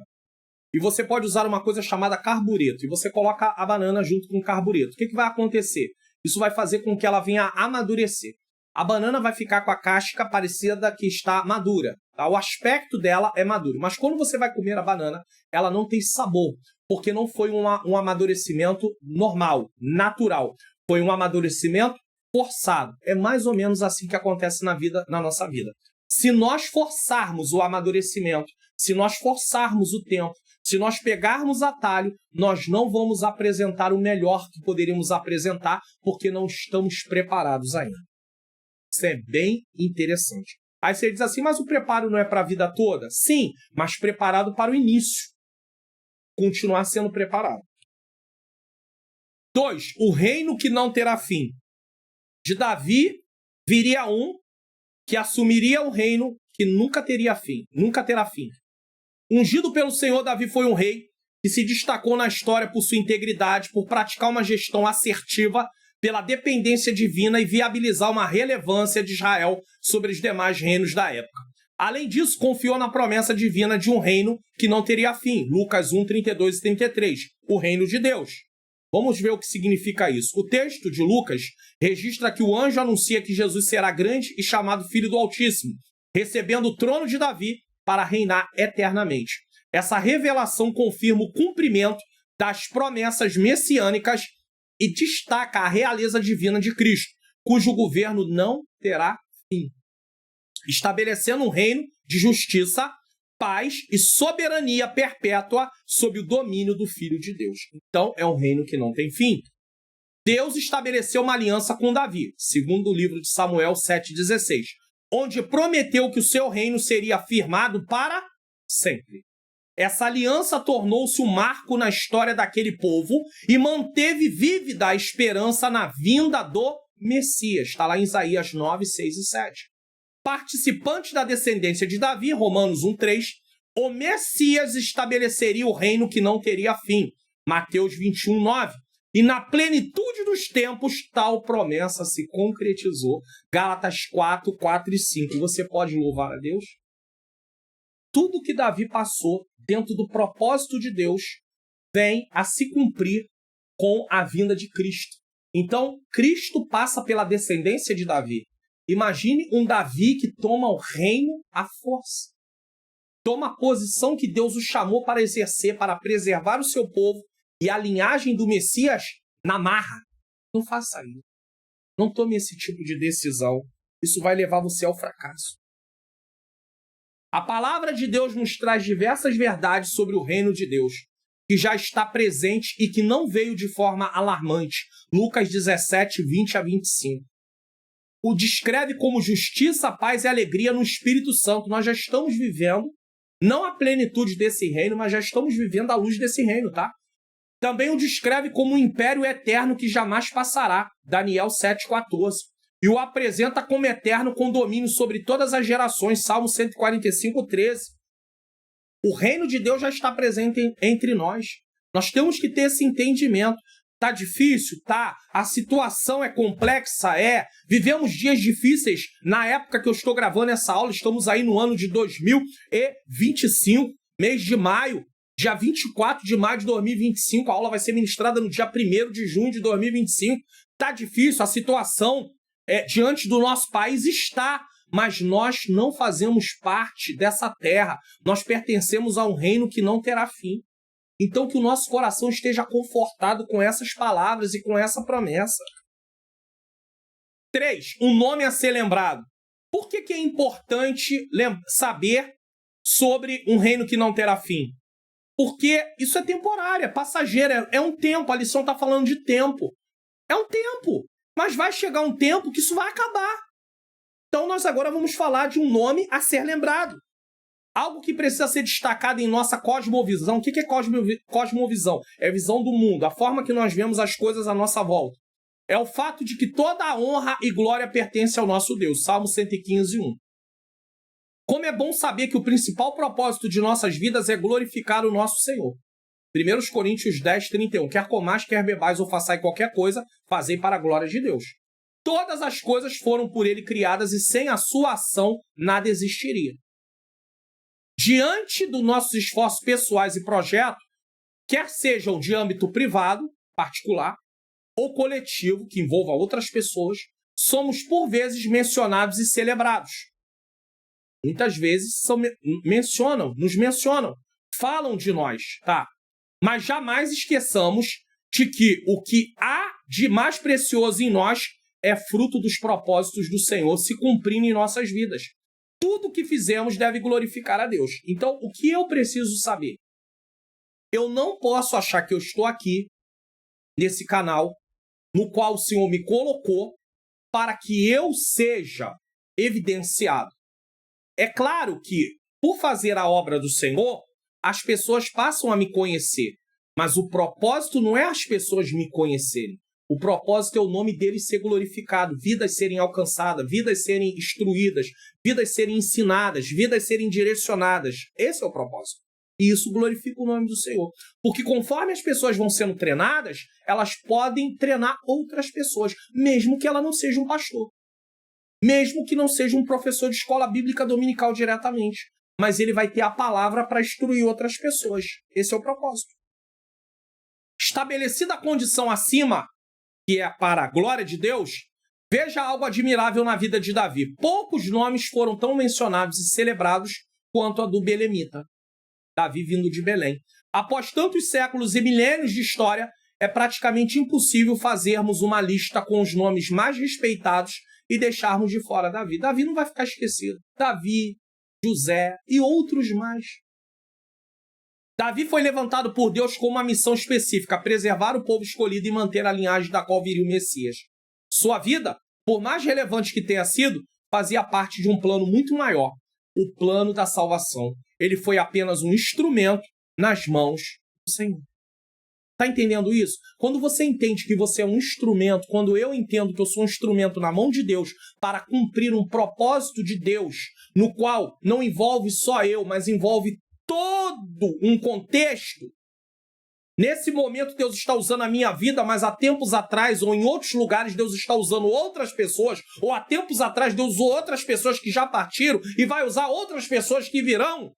e você pode usar uma coisa chamada carbureto, e você coloca a banana junto com o carbureto, o que vai acontecer? Isso vai fazer com que ela venha a amadurecer. A banana vai ficar com a casca parecida que está madura. Tá? O aspecto dela é maduro. Mas quando você vai comer a banana, ela não tem sabor. Porque não foi um amadurecimento normal, natural. Foi um amadurecimento forçado. É mais ou menos assim que acontece na nossa vida. Se nós forçarmos o amadurecimento, se nós forçarmos o tempo, se nós pegarmos atalho, nós não vamos apresentar o melhor que poderíamos apresentar, porque não estamos preparados ainda. Isso é bem interessante. Aí você diz assim, mas o preparo não é para a vida toda? Sim, mas preparado para o início. Continuar sendo preparado. 2. O reino que não terá fim. De Davi viria um que assumiria o reino que nunca teria fim, nunca terá fim. Ungido pelo Senhor, Davi foi um rei que se destacou na história por sua integridade, por praticar uma gestão assertiva, pela dependência divina e viabilizar uma relevância de Israel sobre os demais reinos da época. Além disso, confiou na promessa divina de um reino que não teria fim. Lucas 1, 32 e 33. O reino de Deus. Vamos ver o que significa isso. O texto de Lucas registra que o anjo anuncia que Jesus será grande e chamado Filho do Altíssimo, recebendo o trono de Davi para reinar eternamente. Essa revelação confirma o cumprimento das promessas messiânicas e destaca a realeza divina de Cristo, cujo governo não terá fim, estabelecendo um reino de justiça, paz e soberania perpétua sob o domínio do Filho de Deus. Então, é um reino que não tem fim. Deus estabeleceu uma aliança com Davi, segundo o livro de Samuel 7,16, onde prometeu que o seu reino seria firmado para sempre. Essa aliança tornou-se um marco na história daquele povo e manteve vívida a esperança na vinda do Messias. Está lá em Isaías 9, 6 e 7. Participante da descendência de Davi, Romanos 1, 3, o Messias estabeleceria o reino que não teria fim. Mateus 21, 9. E na plenitude dos tempos, tal promessa se concretizou. Gálatas 4, 4 e 5. Você pode louvar a Deus? Tudo que Davi passou dentro do propósito de Deus vem a se cumprir com a vinda de Cristo. Então, Cristo passa pela descendência de Davi. Imagine um Davi que toma o reino à força. Toma a posição que Deus o chamou para exercer, para preservar o seu povo e a linhagem do Messias na marra. Não faça isso. Não tome esse tipo de decisão. Isso vai levar você ao fracasso. A palavra de Deus nos traz diversas verdades sobre o reino de Deus, que já está presente e que não veio de forma alarmante. Lucas 17, 20 a 25. O descreve como justiça, paz e alegria no Espírito Santo. Nós já estamos vivendo, não a plenitude desse reino, mas já estamos vivendo a luz desse reino, tá? Também o descreve como um império eterno que jamais passará. Daniel 7, 14. E o apresenta como eterno com domínio sobre todas as gerações. Salmo 145, 13. O reino de Deus já está presente entre nós. Nós temos que ter esse entendimento. Tá difícil? Tá. A situação é complexa? É. Vivemos dias difíceis. Na época que eu estou gravando essa aula, estamos aí no ano de 2025, mês de maio. Dia 24 de maio de 2025, a aula vai ser ministrada no dia 1º de junho de 2025. Tá difícil, a situação diante do nosso país está, mas nós não fazemos parte dessa terra. Nós pertencemos a um reino que não terá fim. Então que o nosso coração esteja confortado com essas palavras e com essa promessa. 3. Um nome a ser lembrado. Por que é importante saber sobre um reino que não terá fim? Porque isso é temporário, é passageiro, é um tempo. A lição está falando de tempo. É um tempo. Mas vai chegar um tempo que isso vai acabar. Então nós agora vamos falar de um nome a ser lembrado. Algo que precisa ser destacado em nossa cosmovisão. O que é cosmovisão? É a visão do mundo, a forma que nós vemos as coisas à nossa volta. É o fato de que toda a honra e glória pertence ao nosso Deus. Salmo 115, 1. Como é bom saber que o principal propósito de nossas vidas é glorificar o nosso Senhor. 1 Coríntios 10, 31. Quer comais, quer bebais ou façais qualquer coisa, fazei para a glória de Deus. Todas as coisas foram por ele criadas e sem a sua ação nada existiria. Diante dos nossos esforços pessoais e projetos, quer sejam de âmbito privado, particular, ou coletivo, que envolva outras pessoas, somos por vezes mencionados e celebrados. Muitas vezes nos mencionam, falam de nós, tá? Mas jamais esqueçamos de que o que há de mais precioso em nós é fruto dos propósitos do Senhor se cumprindo em nossas vidas. Tudo que fizemos deve glorificar a Deus. Então, o que eu preciso saber? Eu não posso achar que eu estou aqui, nesse canal, no qual o Senhor me colocou, para que eu seja evidenciado. É claro que, por fazer a obra do Senhor, as pessoas passam a me conhecer. Mas o propósito não é as pessoas me conhecerem. O propósito é o nome dele ser glorificado, vidas serem alcançadas, vidas serem instruídas, vidas serem ensinadas, vidas serem direcionadas. Esse é o propósito. E isso glorifica o nome do Senhor. Porque conforme as pessoas vão sendo treinadas, elas podem treinar outras pessoas, mesmo que ela não seja um pastor. Mesmo que não seja um professor de escola bíblica dominical diretamente. Mas ele vai ter a palavra para instruir outras pessoas. Esse é o propósito. Estabelecida a condição acima, que é para a glória de Deus, veja algo admirável na vida de Davi. Poucos nomes foram tão mencionados e celebrados quanto a do belemita. Davi vindo de Belém. Após tantos séculos e milênios de história, é praticamente impossível fazermos uma lista com os nomes mais respeitados e deixarmos de fora Davi. Davi não vai ficar esquecido. Davi, José e outros mais. Davi foi levantado por Deus com uma missão específica, preservar o povo escolhido e manter a linhagem da qual viria o Messias. Sua vida, por mais relevante que tenha sido, fazia parte de um plano muito maior, o plano da salvação. Ele foi apenas um instrumento nas mãos do Senhor. Está entendendo isso? Quando você entende que você é um instrumento, quando eu entendo que eu sou um instrumento na mão de Deus para cumprir um propósito de Deus, no qual não envolve só eu, mas envolve todo um contexto. Nesse momento Deus está usando a minha vida, mas há tempos atrás ou em outros lugares Deus está usando outras pessoas, ou há tempos atrás Deus usou outras pessoas que já partiram e vai usar outras pessoas que virão.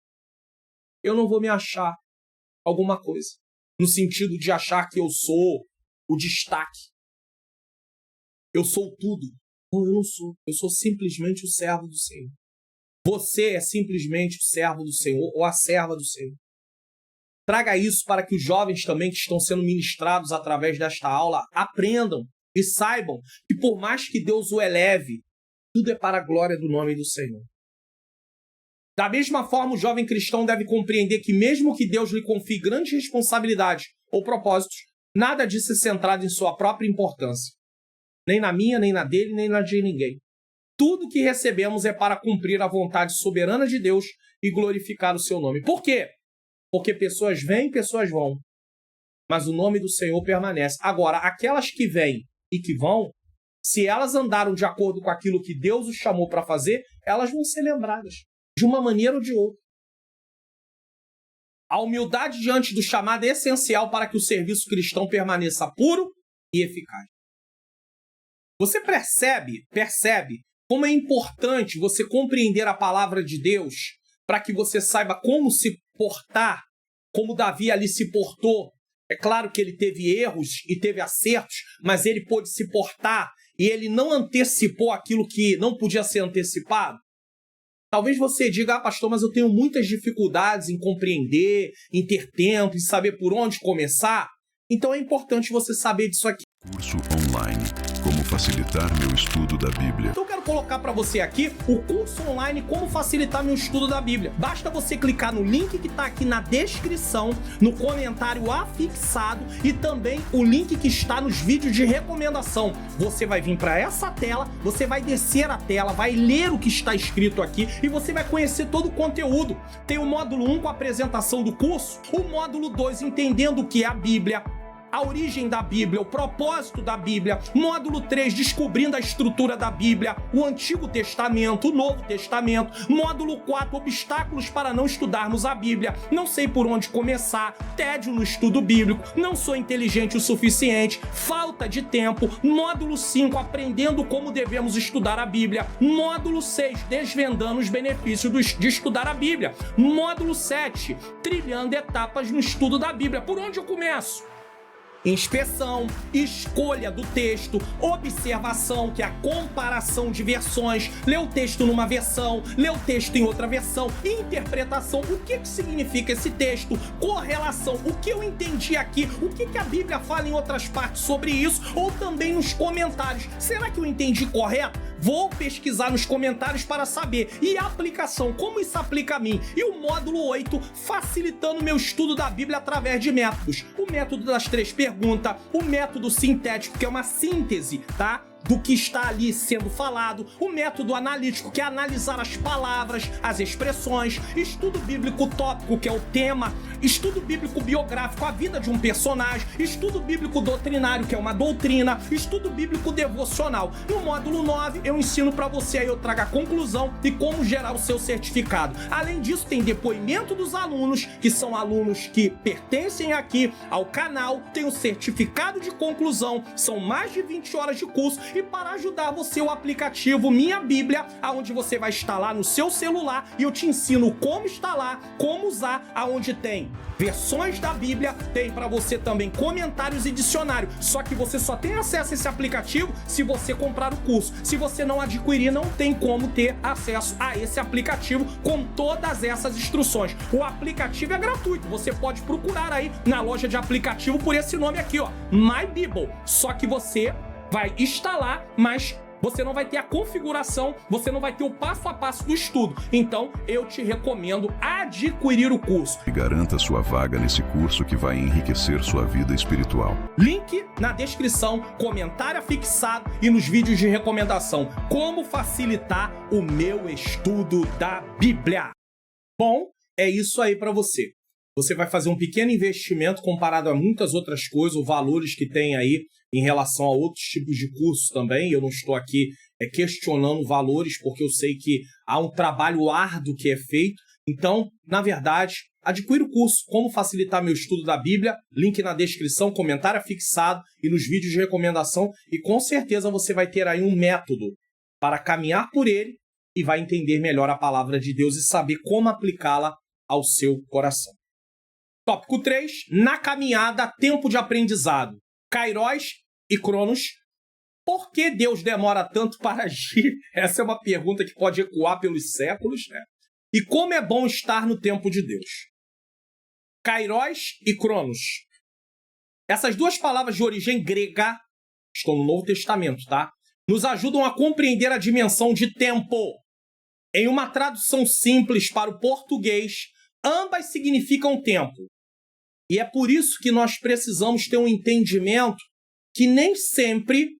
Eu não vou me achar alguma coisa, no sentido de achar que eu sou o destaque. Eu sou tudo. Não, eu não sou. Eu sou simplesmente o servo do Senhor. Você é simplesmente o servo do Senhor ou a serva do Senhor. Traga isso para que os jovens também que estão sendo ministrados através desta aula aprendam e saibam que por mais que Deus o eleve, tudo é para a glória do nome do Senhor. Da mesma forma, o jovem cristão deve compreender que mesmo que Deus lhe confie grandes responsabilidades ou propósitos, nada disso é centrado em sua própria importância. Nem na minha, nem na dele, nem na de ninguém. Tudo que recebemos é para cumprir a vontade soberana de Deus e glorificar o seu nome. Por quê? Porque pessoas vêm, pessoas vão. Mas o nome do Senhor permanece. Agora, aquelas que vêm e que vão, se elas andaram de acordo com aquilo que Deus os chamou para fazer, elas vão ser lembradas. De uma maneira ou de outra. A humildade diante do chamado é essencial para que o serviço cristão permaneça puro e eficaz. Você percebe como é importante você compreender a palavra de Deus para que você saiba como se portar, como Davi ali se portou. É claro que ele teve erros e teve acertos, mas ele pôde se portar e ele não antecipou aquilo que não podia ser antecipado. Talvez você diga, pastor, mas eu tenho muitas dificuldades em compreender, em ter tempo, em saber por onde começar. Então é importante você saber disso aqui. Curso online. Como facilitar meu estudo da Bíblia. Então eu quero colocar para você aqui o curso online Como Facilitar Meu Estudo da Bíblia. Basta você clicar no link que está aqui na descrição, no comentário afixado e também o link que está nos vídeos de recomendação. Você vai vir para essa tela, você vai descer a tela, vai ler o que está escrito aqui e você vai conhecer todo o conteúdo. Tem o módulo 1 com a apresentação do curso, o módulo 2 entendendo o que é a Bíblia, a origem da Bíblia, o propósito da Bíblia, módulo 3, descobrindo a estrutura da Bíblia, o Antigo Testamento, o Novo Testamento, módulo 4, obstáculos para não estudarmos a Bíblia, não sei por onde começar, tédio no estudo bíblico, não sou inteligente o suficiente, falta de tempo, módulo 5, aprendendo como devemos estudar a Bíblia, módulo 6, desvendando os benefícios de estudar a Bíblia, módulo 7, trilhando etapas no estudo da Bíblia. Por onde eu começo? Inspeção, escolha do texto, observação, que é a comparação de versões, ler o texto numa versão, ler o texto em outra versão, interpretação, o que significa esse texto, correlação, o que eu entendi aqui, o que a Bíblia fala em outras partes sobre isso, ou também nos comentários. Será que eu entendi correto? Vou pesquisar nos comentários para saber. E a aplicação, como isso aplica a mim? E o módulo 8, facilitando meu estudo da Bíblia através de métodos. O método das 3 perguntas, o método sintético, que é uma síntese, tá? Do que está ali sendo falado, o método analítico, que é analisar as palavras, as expressões, estudo bíblico tópico, que é o tema, estudo bíblico biográfico, a vida de um personagem, estudo bíblico doutrinário, que é uma doutrina, estudo bíblico devocional. No módulo 9, eu ensino para você, aí eu trago a conclusão e como gerar o seu certificado. Além disso, tem depoimento dos alunos, que são alunos que pertencem aqui ao canal, tem o certificado de conclusão, são mais de 20 horas de curso. E para ajudar você, o aplicativo Minha Bíblia, onde você vai instalar no seu celular e eu te ensino como instalar, como usar, aonde tem versões da Bíblia, tem para você também comentários e dicionário. Só que você só tem acesso a esse aplicativo se você comprar o curso. Se você não adquirir, não tem como ter acesso a esse aplicativo com todas essas instruções. O aplicativo é gratuito, você pode procurar aí na loja de aplicativo por esse nome aqui, ó, My Bible. Só que você vai instalar, mas você não vai ter a configuração, você não vai ter o passo a passo do estudo. Então, eu te recomendo adquirir o curso. E garanta sua vaga nesse curso que vai enriquecer sua vida espiritual. Link na descrição, comentário fixado e nos vídeos de recomendação. Como facilitar o meu estudo da Bíblia. Bom, é isso aí para você. Você vai fazer um pequeno investimento comparado a muitas outras coisas, os valores que tem aí em relação a outros tipos de cursos também. Eu não estou aqui questionando valores, porque eu sei que há um trabalho árduo que é feito. Então, na verdade, adquira o curso Como Facilitar Meu Estudo da Bíblia, link na descrição, comentário fixado e nos vídeos de recomendação. E com certeza você vai ter aí um método para caminhar por ele e vai entender melhor a palavra de Deus e saber como aplicá-la ao seu coração. Tópico 3, na caminhada, tempo de aprendizado. Kairos e Cronos. Por que Deus demora tanto para agir? Essa é uma pergunta que pode ecoar pelos séculos, né? E como é bom estar no tempo de Deus. Kairos e Cronos. Essas duas palavras de origem grega, estão no Novo Testamento, tá? Nos ajudam a compreender a dimensão de tempo. Em uma tradução simples para o português, ambas significam tempo. E é por isso que nós precisamos ter um entendimento que nem sempre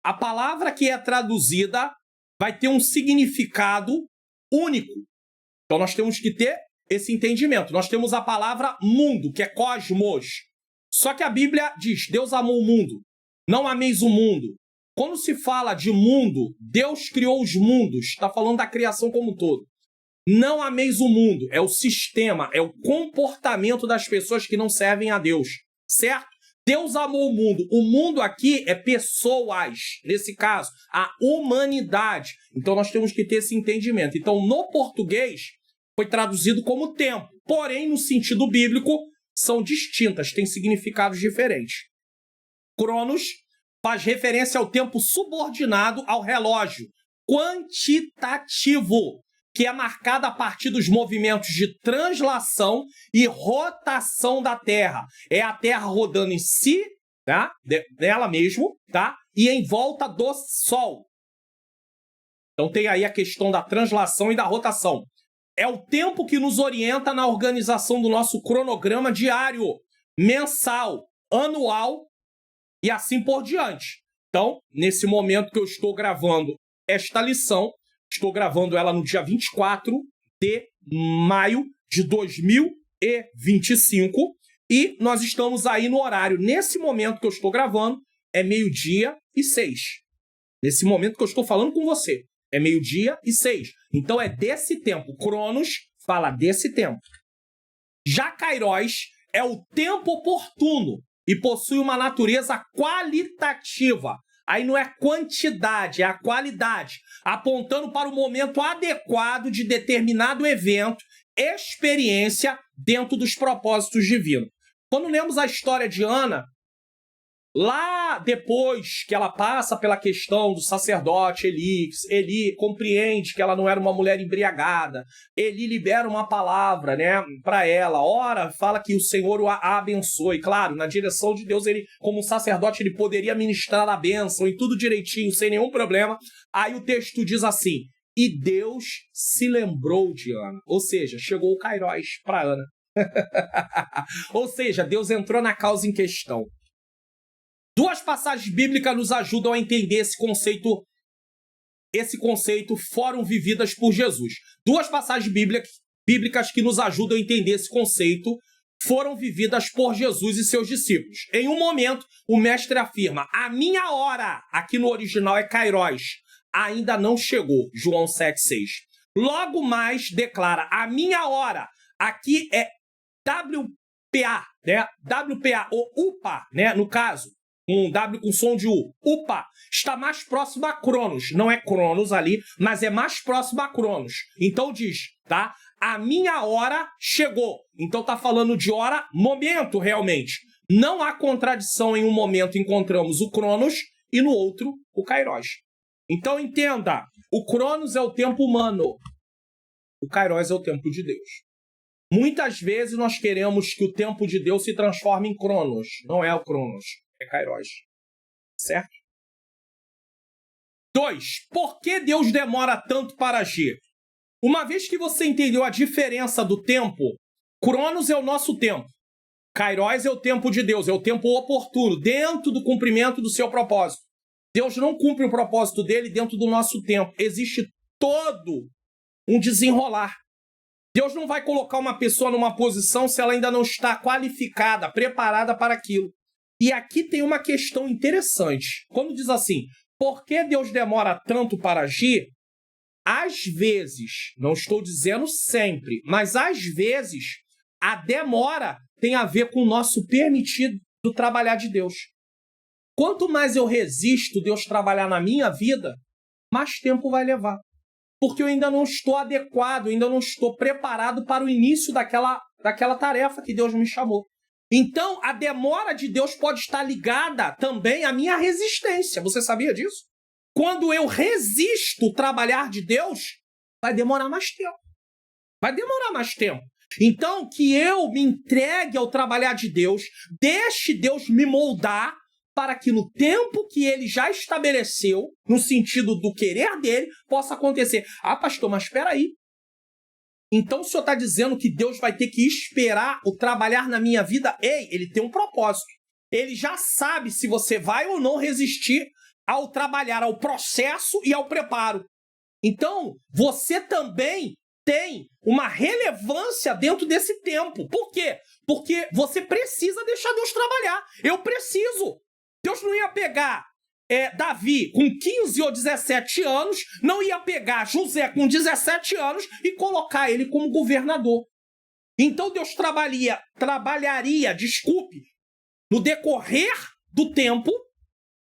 a palavra que é traduzida vai ter um significado único. Então nós temos que ter esse entendimento. Nós temos a palavra mundo, que é cosmos. Só que a Bíblia diz, Deus amou o mundo, não ameis o mundo. Quando se fala de mundo, Deus criou os mundos, está falando da criação como um todo. Não ameis o mundo, é o sistema, é o comportamento das pessoas que não servem a Deus, certo? Deus amou o mundo. O mundo aqui é pessoas, nesse caso, a humanidade. Então nós temos que ter esse entendimento. Então no português foi traduzido como tempo, porém no sentido bíblico são distintas, têm significados diferentes. Cronos faz referência ao tempo subordinado ao relógio quantitativo, que é marcado a partir dos movimentos de translação e rotação da Terra. É a Terra rodando em si, tá? Dela mesmo, tá? E em volta do Sol. Então tem aí a questão da translação e da rotação. É o tempo que nos orienta na organização do nosso cronograma diário, mensal, anual e assim por diante. Então, nesse momento que eu estou gravando esta lição, estou gravando ela no dia 24 de maio de 2025 e nós estamos aí no horário. Nesse momento que eu estou gravando, é 12:06. Nesse momento que eu estou falando com você, é 12:06. Então é desse tempo. Cronos fala desse tempo. Já Kairos é o tempo oportuno e possui uma natureza qualitativa. Aí não é quantidade, é a qualidade, apontando para o momento adequado de determinado evento, experiência dentro dos propósitos divinos. Quando lemos a história de Ana, lá depois que ela passa pela questão do sacerdote Eli compreende que ela não era uma mulher embriagada, Eli libera uma palavra, né, para ela, ora, fala que o Senhor a abençoe, claro, na direção de Deus, ele, como um sacerdote, ele poderia ministrar a bênção e tudo direitinho, sem nenhum problema. Aí o texto diz assim, e Deus se lembrou de Ana, ou seja, chegou o Kairos para Ana. Ou seja, Deus entrou na causa em questão. Duas passagens bíblicas nos ajudam a entender esse conceito foram vividas por Jesus. Duas passagens bíblicas que nos ajudam a entender esse conceito foram vividas por Jesus e seus discípulos. Em um momento, o mestre afirma, a minha hora, aqui no original é Kairos, ainda não chegou, João 7,6. Logo mais declara, a minha hora, aqui é WPA, né? WPA, ou UPA, né? No caso, um W com som de U. Upa, está mais próximo a Cronos. Não é Cronos ali, mas é mais próximo a Cronos. Então diz, tá? A minha hora chegou. Então tá falando de hora, momento realmente. Não há contradição em um momento encontramos o Cronos e no outro o Kairos. Então entenda, o Cronos é o tempo humano. O Kairos é o tempo de Deus. Muitas vezes nós queremos que o tempo de Deus se transforme em Cronos. Não é o Cronos. É Kairos. Certo? 2. Por que Deus demora tanto para agir? Uma vez que você entendeu a diferença do tempo, Cronos é o nosso tempo. Kairos é o tempo de Deus, é o tempo oportuno, dentro do cumprimento do seu propósito. Deus não cumpre o propósito dele dentro do nosso tempo. Existe todo um desenrolar. Deus não vai colocar uma pessoa numa posição se ela ainda não está qualificada, preparada para aquilo. E aqui tem uma questão interessante. Quando diz assim, por que Deus demora tanto para agir? Às vezes, não estou dizendo sempre, mas às vezes, a demora tem a ver com o nosso permitido do trabalhar de Deus. Quanto mais eu resisto Deus trabalhar na minha vida, mais tempo vai levar. Porque eu ainda não estou adequado, ainda não estou preparado para o início daquela tarefa que Deus me chamou. Então, a demora de Deus pode estar ligada também à minha resistência. Você sabia disso? Quando eu resisto o trabalhar de Deus, vai demorar mais tempo. Vai demorar mais tempo. Então, que eu me entregue ao trabalhar de Deus, deixe Deus me moldar para que no tempo que Ele já estabeleceu, no sentido do querer dele, possa acontecer. Ah, pastor, mas espera aí. Então o senhor está dizendo que Deus vai ter que esperar o trabalhar na minha vida? Ei, ele tem um propósito. Ele já sabe se você vai ou não resistir ao trabalhar, ao processo e ao preparo. Então, você também tem uma relevância dentro desse tempo. Por quê? Porque você precisa deixar Deus trabalhar. Eu preciso. Deus não ia pegar Davi, com 15 ou 17 anos, não ia pegar José com 17 anos e colocar ele como governador. Então Deus trabalharia, no decorrer do tempo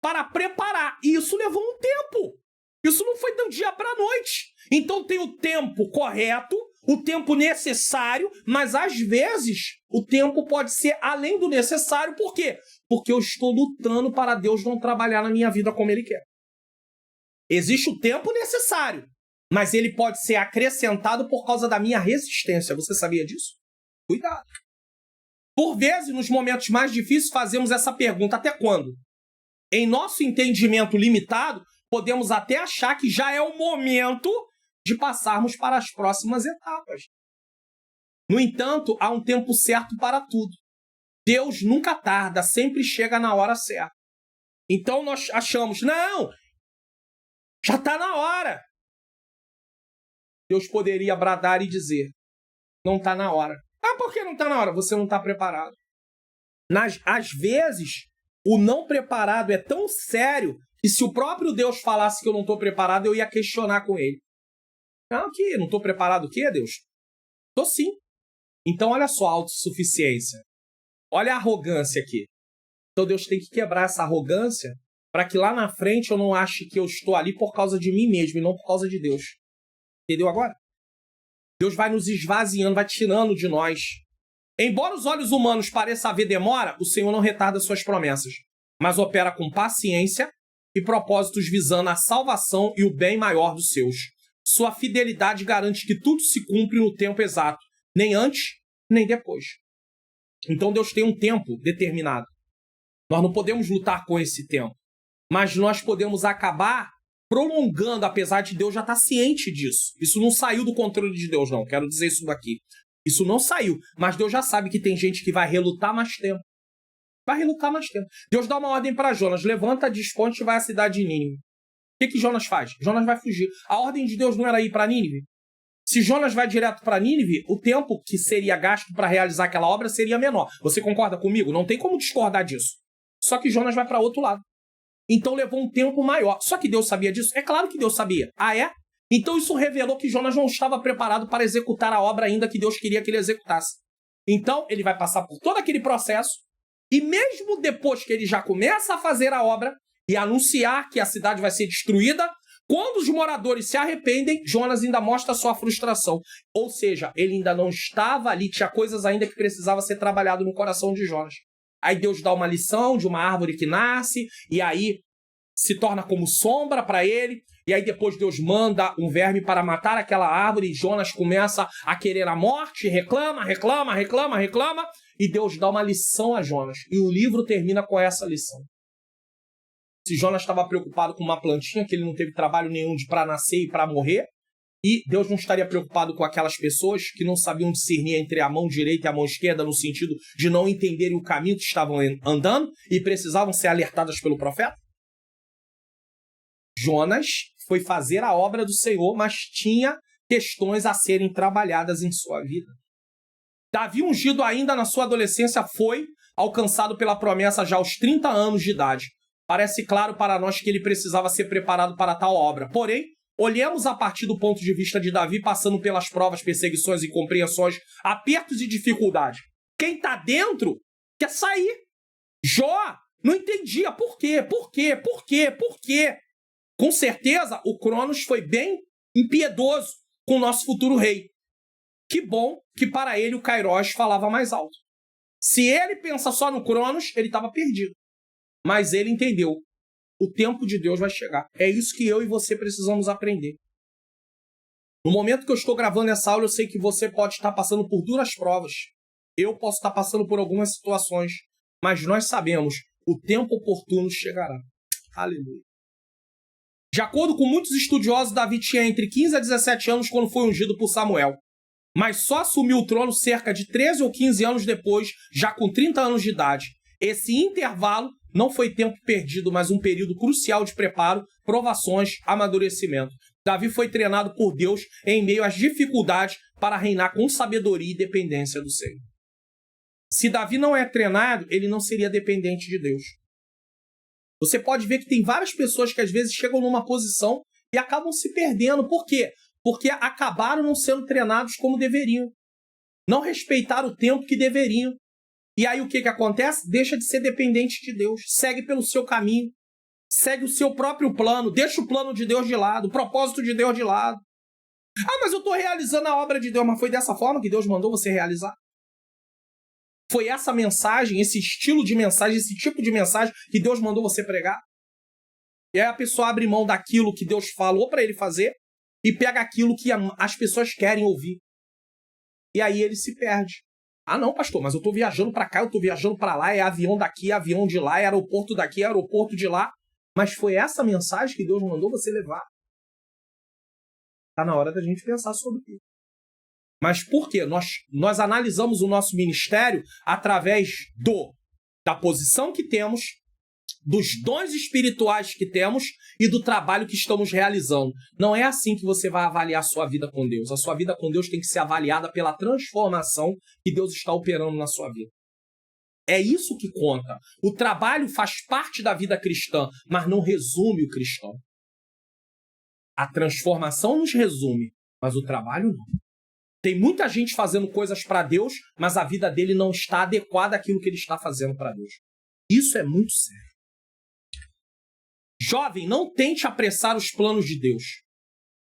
para preparar. E isso levou um tempo. Isso não foi de um dia para a noite. Então tem o tempo correto, o tempo necessário, mas às vezes o tempo pode ser além do necessário. Por quê? Porque eu estou lutando para Deus não trabalhar na minha vida como Ele quer. Existe o tempo necessário, mas ele pode ser acrescentado por causa da minha resistência. Você sabia disso? Cuidado. Por vezes, nos momentos mais difíceis, fazemos essa pergunta: até quando? Em nosso entendimento limitado, podemos até achar que já é o momento de passarmos para as próximas etapas. No entanto, há um tempo certo para tudo. Deus nunca tarda, sempre chega na hora certa. Então nós achamos, não, já está na hora. Deus poderia bradar e dizer, não está na hora. Ah, por que não está na hora? Você não está preparado. Às vezes, o não preparado é tão sério que se o próprio Deus falasse que eu não estou preparado, eu ia questionar com ele. Não, que não estou preparado o quê, Deus? Estou sim. Então, olha só a autossuficiência. Olha a arrogância aqui. Então, Deus tem que quebrar essa arrogância para que lá na frente eu não ache que eu estou ali por causa de mim mesmo e não por causa de Deus. Entendeu agora? Deus vai nos esvaziando, vai tirando de nós. Embora os olhos humanos pareçam haver demora, o Senhor não retarda suas promessas, mas opera com paciência e propósitos visando a salvação e o bem maior dos seus. Sua fidelidade garante que tudo se cumpre no tempo exato, nem antes, nem depois. Então Deus tem um tempo determinado. Nós não podemos lutar com esse tempo, mas nós podemos acabar prolongando, apesar de Deus já estar ciente disso. Isso não saiu do controle de Deus, não. Quero dizer isso daqui. Isso não saiu, mas Deus já sabe que tem gente que vai relutar mais tempo. Vai relutar mais tempo. Deus dá uma ordem para Jonas, levanta, desponte e vai à cidade de Nínive. O que Jonas faz? Jonas vai fugir. A ordem de Deus não era ir para Nínive? Se Jonas vai direto para Nínive, o tempo que seria gasto para realizar aquela obra seria menor. Você concorda comigo? Não tem como discordar disso. Só que Jonas vai para outro lado. Então levou um tempo maior. Só que Deus sabia disso? É claro que Deus sabia. Ah, é? Então isso revelou que Jonas não estava preparado para executar a obra ainda que Deus queria que ele executasse. Então ele vai passar por todo aquele processo e mesmo depois que ele já começa a fazer a obra e anunciar que a cidade vai ser destruída, quando os moradores se arrependem, Jonas ainda mostra sua frustração. Ou seja, ele ainda não estava ali, tinha coisas ainda que precisava ser trabalhado no coração de Jonas. Aí Deus dá uma lição de uma árvore que nasce, e aí se torna como sombra para ele, e aí depois Deus manda um verme para matar aquela árvore, e Jonas começa a querer a morte, reclama, e Deus dá uma lição a Jonas. E o livro termina com essa lição. Se Jonas estava preocupado com uma plantinha, que ele não teve trabalho nenhum para nascer e para morrer, e Deus não estaria preocupado com aquelas pessoas que não sabiam discernir entre a mão direita e a mão esquerda, no sentido de não entenderem o caminho que estavam andando e precisavam ser alertadas pelo profeta? Jonas foi fazer a obra do Senhor, mas tinha questões a serem trabalhadas em sua vida. Davi, ungido ainda na sua adolescência, foi alcançado pela promessa já aos 30 anos de idade. Parece claro para nós que ele precisava ser preparado para tal obra. Porém, olhemos a partir do ponto de vista de Davi, passando pelas provas, perseguições, incompreensões, apertos e dificuldades. Quem está dentro quer sair. Jó não entendia por quê. Com certeza, o Cronos foi bem impiedoso com o nosso futuro rei. Que bom que para ele o Kairos falava mais alto. Se ele pensa só no Cronos, ele estava perdido. Mas ele entendeu. O tempo de Deus vai chegar. É isso que eu e você precisamos aprender. No momento que eu estou gravando essa aula, eu sei que você pode estar passando por duras provas. Eu posso estar passando por algumas situações. Mas nós sabemos, o tempo oportuno chegará. Aleluia. De acordo com muitos estudiosos, Davi tinha entre 15 a 17 anos quando foi ungido por Samuel. Mas só assumiu o trono cerca de 13 ou 15 anos depois, já com 30 anos de idade. Esse intervalo não foi tempo perdido, mas um período crucial de preparo, provações, amadurecimento. Davi foi treinado por Deus em meio às dificuldades para reinar com sabedoria e dependência do Senhor. Se Davi não é treinado, ele não seria dependente de Deus. Você pode ver que tem várias pessoas que às vezes chegam numa posição e acabam se perdendo. Por quê? Porque acabaram não sendo treinados como deveriam. Não respeitaram o tempo que deveriam. E aí o que acontece? Deixa de ser dependente de Deus. Segue pelo seu caminho. Segue o seu próprio plano. Deixa o plano de Deus de lado. O propósito de Deus de lado. Ah, mas eu estou realizando a obra de Deus. Mas foi dessa forma que Deus mandou você realizar? Foi essa mensagem, esse estilo de mensagem, esse tipo de mensagem que Deus mandou você pregar? E aí a pessoa abre mão daquilo que Deus falou para ele fazer e pega aquilo que as pessoas querem ouvir. E aí ele se perde. Ah, não, pastor, mas eu estou viajando para cá, eu estou viajando para lá, é avião daqui, é avião de lá, é aeroporto daqui, é aeroporto de lá. Mas foi essa mensagem que Deus mandou você levar? Está na hora da gente pensar sobre isso. Mas por quê? Nós analisamos o nosso ministério através da posição que temos, dos dons espirituais que temos e do trabalho que estamos realizando. Não é assim que você vai avaliar a sua vida com Deus. A sua vida com Deus tem que ser avaliada pela transformação que Deus está operando na sua vida. É isso que conta. O trabalho faz parte da vida cristã, mas não resume o cristão. A transformação nos resume, mas o trabalho não. Tem muita gente fazendo coisas para Deus, mas a vida dele não está adequada àquilo que ele está fazendo para Deus. Isso é muito sério. Jovem, não tente apressar os planos de Deus.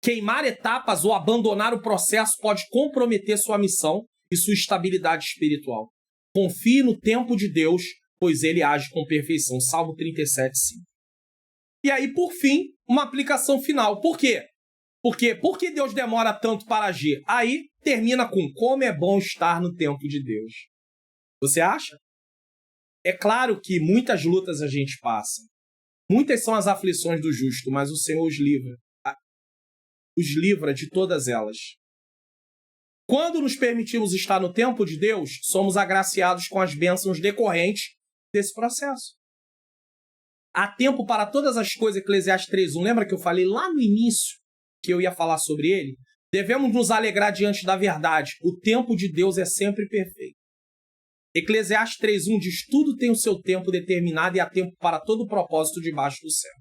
Queimar etapas ou abandonar o processo pode comprometer sua missão e sua estabilidade espiritual. Confie no tempo de Deus, pois ele age com perfeição. Salmo 37:5. E aí, por fim, uma aplicação final. Por quê? Por que Deus demora tanto para agir? Aí termina com como é bom estar no tempo de Deus. Você acha? É claro que muitas lutas a gente passa. Muitas são as aflições do justo, mas o Senhor os livra. Os livra de todas elas. Quando nos permitimos estar no tempo de Deus, somos agraciados com as bênçãos decorrentes desse processo. Há tempo para todas as coisas, Eclesiastes 3:1. Lembra que eu falei lá no início que eu ia falar sobre ele? Devemos nos alegrar diante da verdade. O tempo de Deus é sempre perfeito. Eclesiastes 3:1 diz: tudo tem o seu tempo determinado e há tempo para todo o propósito debaixo do céu.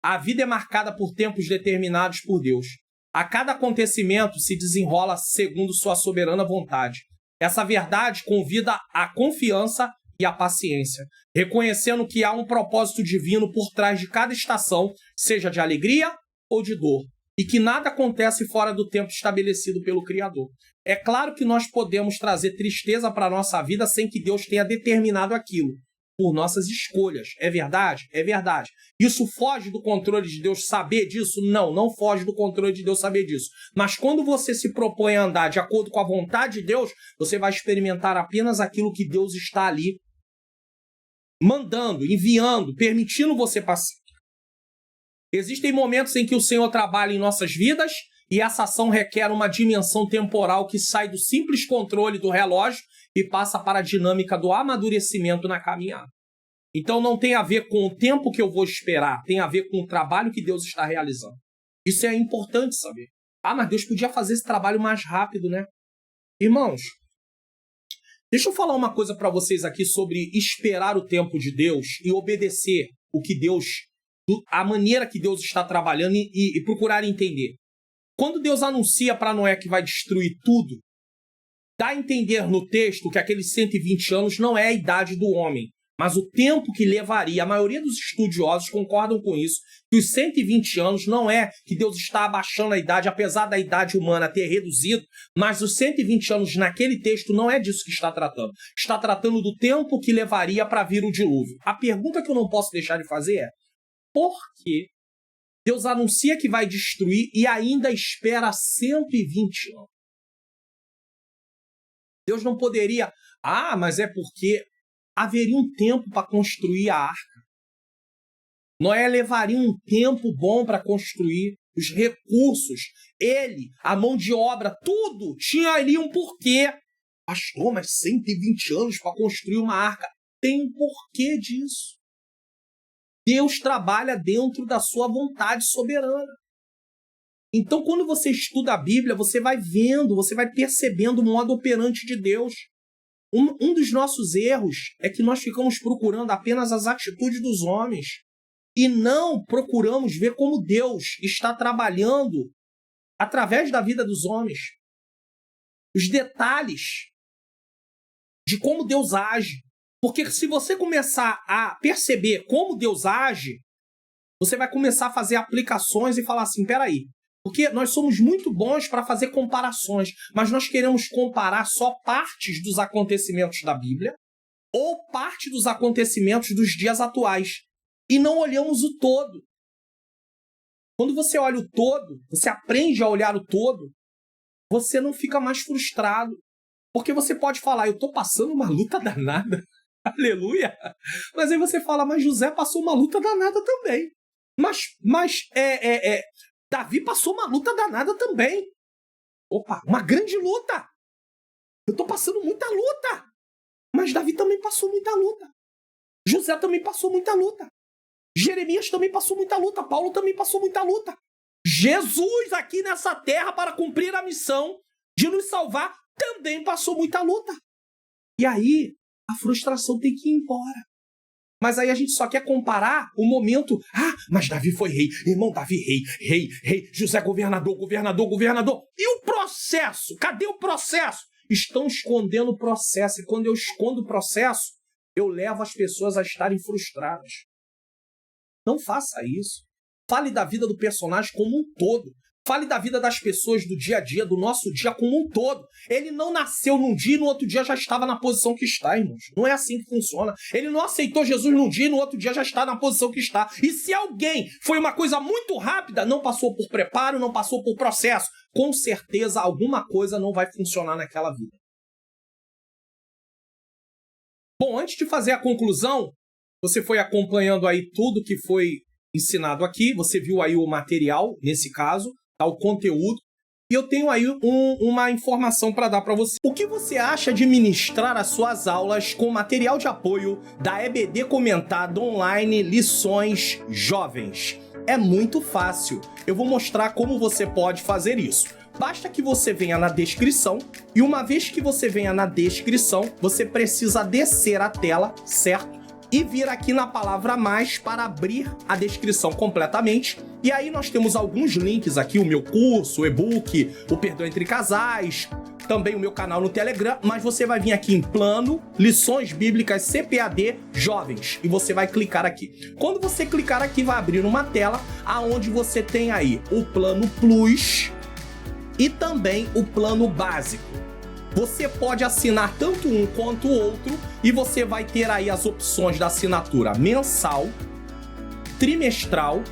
A vida é marcada por tempos determinados por Deus. A cada acontecimento se desenrola segundo sua soberana vontade. Essa verdade convida à confiança e à paciência, reconhecendo que há um propósito divino por trás de cada estação, seja de alegria ou de dor, e que nada acontece fora do tempo estabelecido pelo Criador. É claro que nós podemos trazer tristeza para a nossa vida sem que Deus tenha determinado aquilo, por nossas escolhas. É verdade? É verdade. Isso foge do controle de Deus saber disso? Não, não foge do controle de Deus saber disso. Mas quando você se propõe a andar de acordo com a vontade de Deus, você vai experimentar apenas aquilo que Deus está ali mandando, enviando, permitindo você passar. Existem momentos em que o Senhor trabalha em nossas vidas e essa ação requer uma dimensão temporal que sai do simples controle do relógio e passa para a dinâmica do amadurecimento na caminhada. Então não tem a ver com o tempo que eu vou esperar, tem a ver com o trabalho que Deus está realizando. Isso é importante saber. Ah, mas Deus podia fazer esse trabalho mais rápido, né? Irmãos, deixa eu falar uma coisa para vocês aqui sobre esperar o tempo de Deus e obedecer o que Deus, a maneira que Deus está trabalhando e procurar entender. Quando Deus anuncia para Noé que vai destruir tudo, dá a entender no texto que aqueles 120 anos não é a idade do homem, mas o tempo que levaria. A maioria dos estudiosos concordam com isso, que os 120 anos não é que Deus está abaixando a idade, apesar da idade humana ter reduzido, mas os 120 anos naquele texto não é disso que está tratando. Está tratando do tempo que levaria para vir o dilúvio. A pergunta que eu não posso deixar de fazer é: por que Deus anuncia que vai destruir e ainda espera 120 anos? Deus não poderia... Ah, mas é porque haveria um tempo para construir a arca. Noé levaria um tempo bom para construir os recursos. Ele, a mão de obra, tudo tinha ali um porquê. Pastor, mas 120 anos para construir uma arca. Tem um porquê disso. Deus trabalha dentro da sua vontade soberana. Então, quando você estuda a Bíblia, você vai vendo, você vai percebendo o modo operante de Deus. Um dos nossos erros é que nós ficamos procurando apenas as atitudes dos homens. e não procuramos ver como Deus está trabalhando através da vida dos homens. Os detalhes de como Deus age. Porque se você começar a perceber como Deus age, você vai começar a fazer aplicações e falar assim, peraí, porque nós somos muito bons para fazer comparações, mas nós queremos comparar só partes dos acontecimentos da Bíblia ou parte dos acontecimentos dos dias atuais e não olhamos o todo. Quando você olha o todo, você aprende a olhar o todo, você não fica mais frustrado. Porque você pode falar, eu estou passando uma luta danada. Aleluia! Mas aí você fala, mas José passou uma luta danada também. Mas Davi passou uma luta danada também. Opa, uma grande luta. Eu estou passando muita luta. Mas Davi também passou muita luta. José também passou muita luta. Jeremias também passou muita luta. Paulo também passou muita luta. Jesus aqui nessa terra para cumprir a missão de nos salvar também passou muita luta. E aí a frustração tem que ir embora. Mas aí a gente só quer comparar o momento. Ah, mas Davi foi rei. Irmão, Davi rei. José governador. E o processo? Cadê o processo? Estão escondendo o processo. E quando eu escondo o processo, eu levo as pessoas a estarem frustradas. Não faça isso. Fale da vida do personagem como um todo. Fale da vida das pessoas do dia a dia, do nosso dia como um todo. Ele não nasceu num dia e no outro dia já estava na posição que está, irmãos. Não é assim que funciona. Ele não aceitou Jesus num dia e no outro dia já está na posição que está. E se alguém foi uma coisa muito rápida, não passou por preparo, não passou por processo, com certeza alguma coisa não vai funcionar naquela vida. Bom, antes de fazer a conclusão, você foi acompanhando aí tudo que foi ensinado aqui. Você viu aí o material, nesse caso, o conteúdo, e eu tenho aí uma informação para dar para você. O que você acha de ministrar as suas aulas com material de apoio da EBD Comentado Online Lições Jovens? É muito fácil. Eu vou mostrar como você pode fazer isso. Basta que você venha na descrição, e uma vez que você venha na descrição, você precisa descer a tela, certo? E vir aqui na palavra mais para abrir a descrição completamente. E aí nós temos alguns links aqui, o meu curso, o e-book, o Perdão Entre Casais, também o meu canal no Telegram, mas você vai vir aqui em plano, lições bíblicas CPAD jovens, e você vai clicar aqui. Quando você clicar aqui, vai abrir uma tela aonde você tem aí o plano Plus e também o plano básico. Você pode assinar tanto um quanto o outro e você vai ter aí as opções da assinatura mensal, trimestral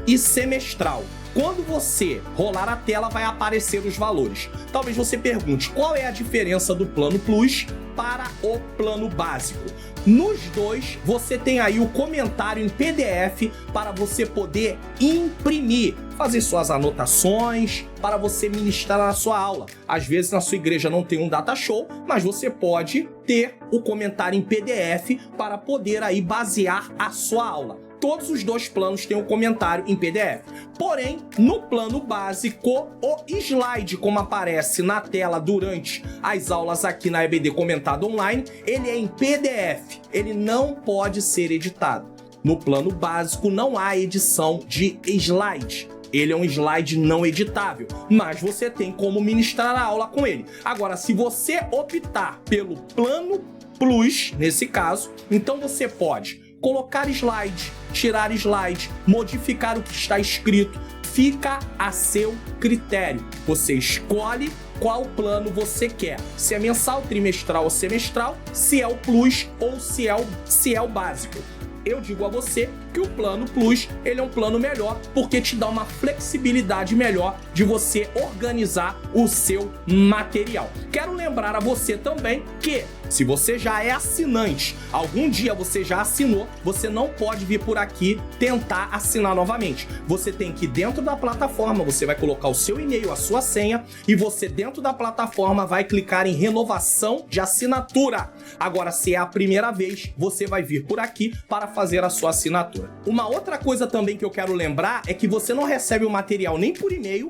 e semestral. Quando você rolar a tela, vai aparecer os valores. Talvez você pergunte qual é a diferença do plano Plus para o plano básico. Nos dois, você tem aí o comentário em PDF para você poder imprimir, fazer suas anotações, para você ministrar na sua aula. Às vezes na sua igreja não tem um data show, mas você pode ter o comentário em PDF para poder aí basear a sua aula. Todos os dois planos têm um comentário em PDF. Porém, no plano básico, o slide, como aparece na tela durante as aulas aqui na EBD Comentado Online, ele é em PDF. Ele não pode ser editado. No plano básico, não há edição de slide. Ele é um slide não editável, mas você tem como ministrar a aula com ele. Agora, se você optar pelo plano Plus, nesse caso, então você pode colocar slide, tirar slide, modificar o que está escrito, fica a seu critério. Você escolhe qual plano você quer, se é mensal, trimestral ou semestral, se é o Plus ou se é o básico. Eu digo a você que o plano Plus, ele é um plano melhor porque te dá uma flexibilidade melhor de você organizar o seu material. Quero lembrar a você também que se você já é assinante, algum dia você já assinou, você não pode vir por aqui tentar assinar novamente. Você tem que ir dentro da plataforma, você vai colocar o seu e-mail, a sua senha, e você dentro da plataforma vai clicar em renovação de assinatura. Agora, se é a primeira vez, você vai vir por aqui para fazer a sua assinatura. Uma outra coisa também que eu quero lembrar é que você não recebe o material nem por e-mail,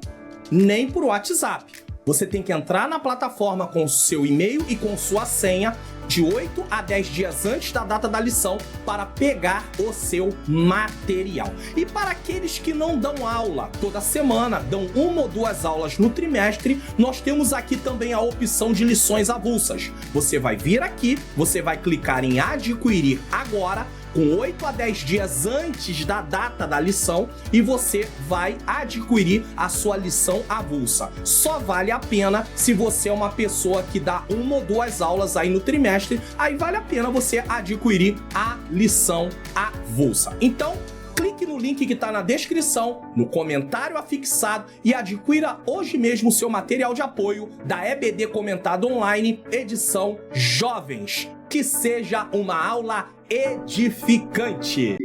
nem por WhatsApp. Você tem que entrar na plataforma com o seu e-mail e com sua senha, de 8 a 10 dias antes da data da lição para pegar o seu material. E para aqueles que não dão aula toda semana, dão 1 ou 2 aulas no trimestre, nós temos aqui também a opção de lições avulsas. Você vai vir aqui, você vai clicar em adquirir agora, com 8 a 10 dias antes da data da lição, e você vai adquirir a sua lição avulsa. Só vale a pena se você é uma pessoa que dá 1 ou 2 aulas aí no trimestre, aí vale a pena você adquirir a lição avulsa. Então, clique no link que está na descrição, no comentário afixado, e adquira hoje mesmo o seu material de apoio da EBD Comentado Online, edição Jovens. Que seja uma aula edificante.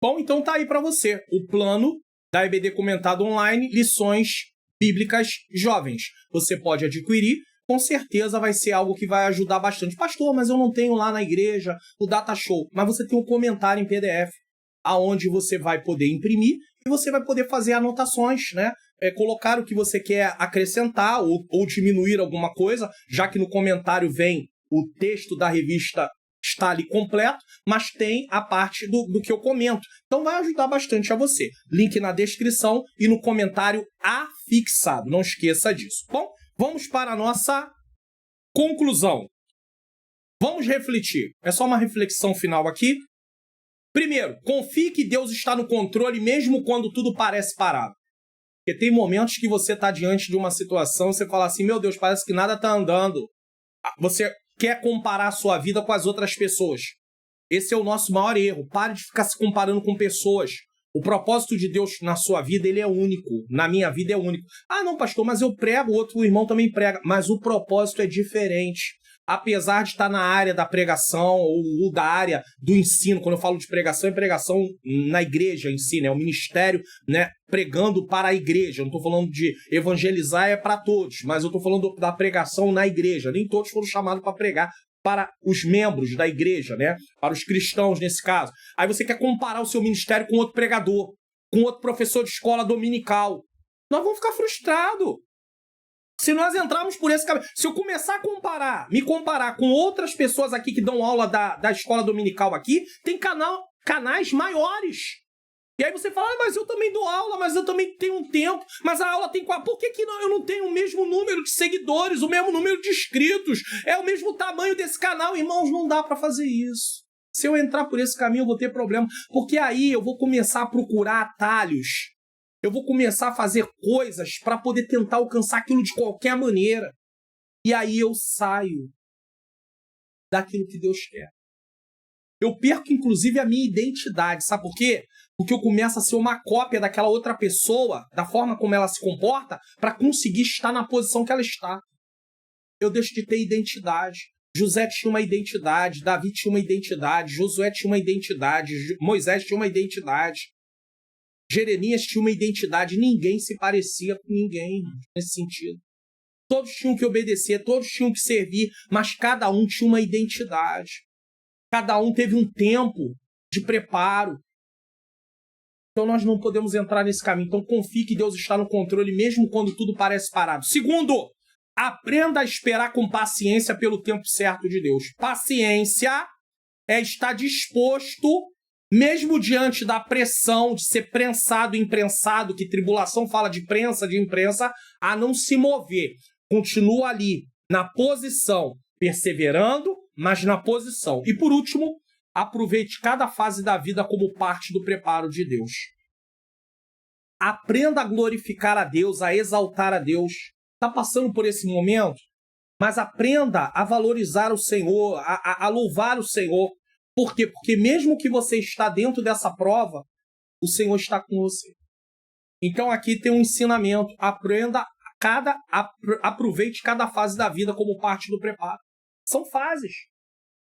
Bom, então tá aí para você o plano da EBD Comentado Online, lições bíblicas jovens. Você pode adquirir, com certeza vai ser algo que vai ajudar bastante. Pastor, mas eu não tenho lá na igreja o Data Show. Mas você tem um comentário em PDF, aonde você vai poder imprimir e você vai poder fazer anotações, né? Colocar o que você quer acrescentar ou diminuir alguma coisa, já que no comentário vem o texto da revista, está ali completo, mas tem a parte do que eu comento. Então vai ajudar bastante a você. Link na descrição e no comentário afixado. Não esqueça disso. Bom, vamos para a nossa conclusão. Vamos refletir. É só uma reflexão final aqui. Primeiro, confie que Deus está no controle mesmo quando tudo parece parado. Porque tem momentos que você está diante de uma situação e você fala assim, meu Deus, parece que nada está andando. Você quer comparar a sua vida com as outras pessoas. Esse é o nosso maior erro. Pare de ficar se comparando com pessoas. O propósito de Deus na sua vida, ele é único. Na minha vida é único. Ah, não, pastor, mas eu prego, o outro irmão também prega. Mas o propósito é diferente. Apesar de estar na área da pregação ou da área do ensino, quando eu falo de pregação, é pregação na igreja em si, né? O ministério, né? Pregando para a igreja. Eu não estou falando de evangelizar, é para todos, mas eu estou falando da pregação na igreja. Nem todos foram chamados para pregar para os membros da igreja, né? Para os cristãos, nesse caso. Aí você quer comparar o seu ministério com outro pregador, com outro professor de escola dominical. Nós vamos ficar frustrados. Se nós entrarmos por esse caminho, se eu começar a me comparar com outras pessoas aqui que dão aula da escola dominical aqui, tem canais maiores. E aí você fala, mas eu também dou aula, mas eu também tenho um tempo, mas a aula tem quatro. Por que eu não tenho o mesmo número de seguidores, o mesmo número de inscritos? É o mesmo tamanho desse canal, irmãos, não dá para fazer isso. Se eu entrar por esse caminho, eu vou ter problema, porque aí eu vou começar a procurar atalhos. Eu vou começar a fazer coisas para poder tentar alcançar aquilo de qualquer maneira. E aí eu saio daquilo que Deus quer. Eu perco, inclusive, a minha identidade. Sabe por quê? Porque eu começo a ser uma cópia daquela outra pessoa, da forma como ela se comporta, para conseguir estar na posição que ela está. Eu deixo de ter identidade. José tinha uma identidade, Davi tinha uma identidade, Josué tinha uma identidade, Moisés tinha uma identidade. Jeremias tinha uma identidade, ninguém se parecia com ninguém nesse sentido. Todos tinham que obedecer, todos tinham que servir, mas cada um tinha uma identidade. Cada um teve um tempo de preparo. Então nós não podemos entrar nesse caminho. Então confie que Deus está no controle, mesmo quando tudo parece parado. Segundo, aprenda a esperar com paciência pelo tempo certo de Deus. Paciência é estar disposto, mesmo diante da pressão de ser prensado, imprensado, que tribulação fala de prensa, de imprensa, a não se mover. Continua ali, na posição, perseverando, mas na posição. E por último, aproveite cada fase da vida como parte do preparo de Deus. Aprenda a glorificar a Deus, a exaltar a Deus. Está passando por esse momento, mas aprenda a valorizar o Senhor, a louvar o Senhor. Por quê? Porque mesmo que você está dentro dessa prova, o Senhor está com você. Então aqui tem um ensinamento. Aproveite cada fase da vida como parte do preparo. São fases.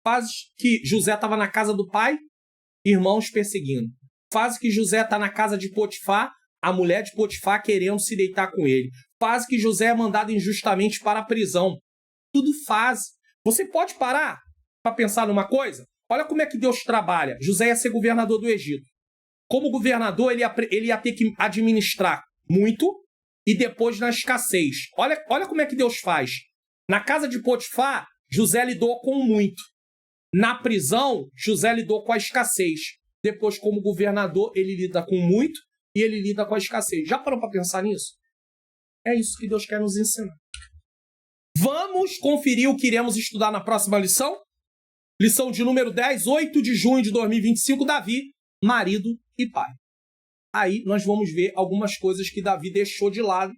Fases que José estava na casa do pai, irmãos perseguindo. Fase que José está na casa de Potifar, a mulher de Potifar querendo se deitar com ele. Fase que José é mandado injustamente para a prisão. Tudo fase. Você pode parar para pensar numa coisa? Olha como é que Deus trabalha. José ia ser governador do Egito. Como governador, ele ia ter que administrar muito e depois na escassez. Olha como é que Deus faz. Na casa de Potifar, José lidou com muito. Na prisão, José lidou com a escassez. Depois, como governador, ele lida com muito e ele lida com a escassez. Já parou para pensar nisso? É isso que Deus quer nos ensinar. Vamos conferir o que iremos estudar na próxima lição? Lição de número 10, 8 de junho de 2025, Davi, marido e pai. Aí nós vamos ver algumas coisas que Davi deixou de lado,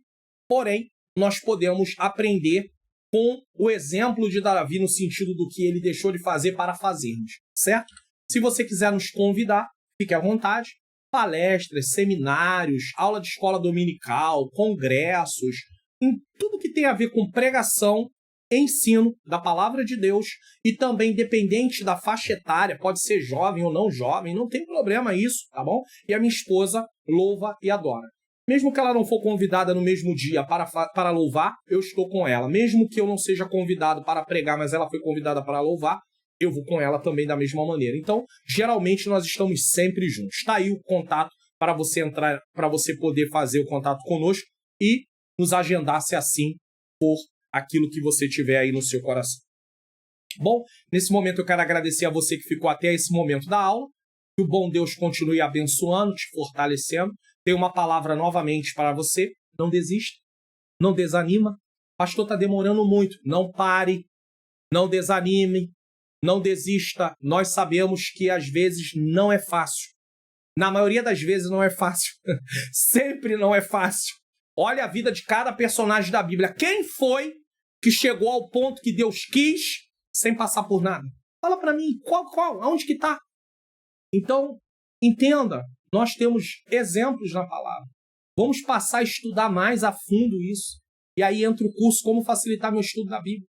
porém, nós podemos aprender com o exemplo de Davi no sentido do que ele deixou de fazer para fazermos, certo? Se você quiser nos convidar, fique à vontade. Palestras, seminários, aula de escola dominical, congressos, em tudo que tem a ver com pregação, ensino da palavra de Deus e também independente da faixa etária, pode ser jovem ou não jovem, não tem problema isso, tá bom? E a minha esposa louva e adora. Mesmo que ela não for convidada no mesmo dia para louvar, eu estou com ela. Mesmo que eu não seja convidado para pregar, mas ela foi convidada para louvar, eu vou com ela também da mesma maneira. Então, geralmente nós estamos sempre juntos. Está aí o contato para você entrar, para você poder fazer o contato conosco e nos agendar, se assim for aquilo que você tiver aí no seu coração. Bom, nesse momento eu quero agradecer a você que ficou até esse momento da aula. Que o bom Deus continue abençoando, te fortalecendo. Tem uma palavra novamente para você. Não desista, não desanima. Pastor, está demorando muito. Não pare, não desanime, não desista. Nós sabemos que às vezes não é fácil. Na maioria das vezes não é fácil. Sempre não é fácil. Olha a vida de cada personagem da Bíblia. Quem foi que chegou ao ponto que Deus quis sem passar por nada? Fala para mim, qual? Aonde que está? Então, entenda, nós temos exemplos na palavra. Vamos passar a estudar mais a fundo isso. E aí entra o curso Como Facilitar Meu Estudo da Bíblia.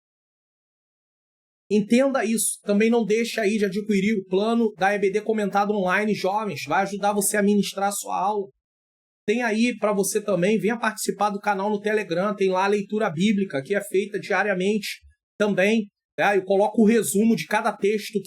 Entenda isso. Também não deixe aí de adquirir o plano da EBD Comentado Online Jovens. Vai ajudar você a ministrar a sua aula. Tem aí para você também, venha participar do canal no Telegram, tem lá a leitura bíblica, que é feita diariamente também. Eu coloco o resumo de cada texto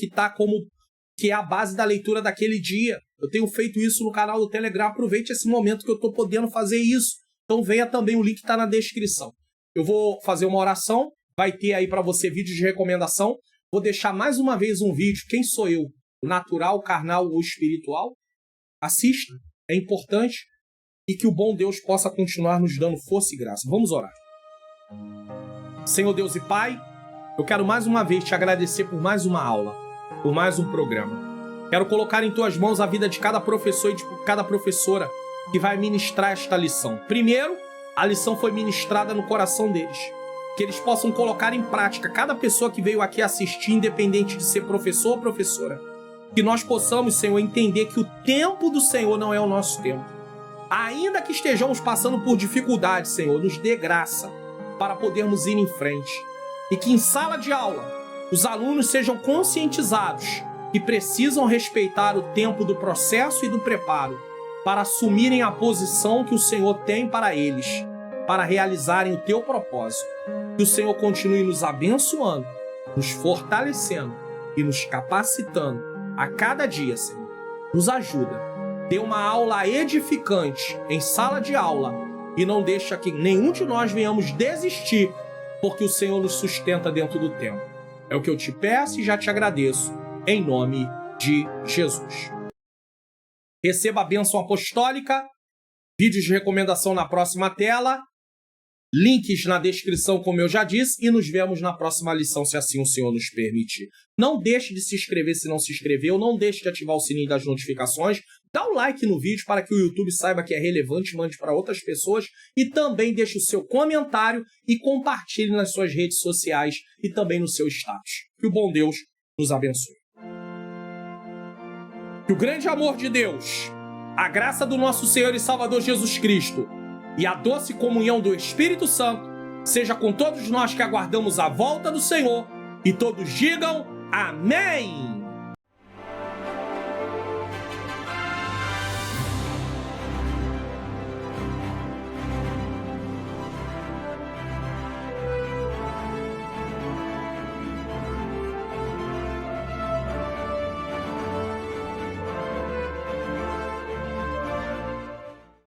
que é a base da leitura daquele dia. Eu tenho feito isso no canal do Telegram, aproveite esse momento que eu estou podendo fazer isso. Então venha também, o link está na descrição. Eu vou fazer uma oração, vai ter aí para você vídeo de recomendação. Vou deixar mais uma vez um vídeo, quem sou eu? O natural, o carnal ou espiritual? Assista, é importante. E que o bom Deus possa continuar nos dando força e graça. Vamos orar. Senhor Deus e Pai, eu quero mais uma vez te agradecer por mais uma aula, por mais um programa. Quero colocar em tuas mãos a vida de cada professor e de cada professora que vai ministrar esta lição. Primeiro, a lição foi ministrada no coração deles. Que eles possam colocar em prática cada pessoa que veio aqui assistir, independente de ser professor ou professora. Que nós possamos, Senhor, entender que o tempo do Senhor não é o nosso tempo. Ainda que estejamos passando por dificuldades, Senhor, nos dê graça para podermos ir em frente. E que em sala de aula, os alunos sejam conscientizados que precisam respeitar o tempo do processo e do preparo para assumirem a posição que o Senhor tem para eles, para realizarem o teu propósito. Que o Senhor continue nos abençoando, nos fortalecendo e nos capacitando a cada dia, Senhor. Nos ajuda. Dê uma aula edificante em sala de aula e não deixa que nenhum de nós venhamos desistir, porque o Senhor nos sustenta dentro do tempo. É o que eu te peço e já te agradeço, em nome de Jesus. Receba a bênção apostólica, vídeos de recomendação na próxima tela, links na descrição, como eu já disse, e nos vemos na próxima lição, se assim o Senhor nos permitir. Não deixe de se inscrever se não se inscreveu, não deixe de ativar o sininho das notificações, dá um like no vídeo para que o YouTube saiba que é relevante, mande para outras pessoas e também deixe o seu comentário e compartilhe nas suas redes sociais e também no seu status. Que o bom Deus nos abençoe. Que o grande amor de Deus, a graça do nosso Senhor e Salvador Jesus Cristo e a doce comunhão do Espírito Santo seja com todos nós que aguardamos a volta do Senhor e todos digam amém!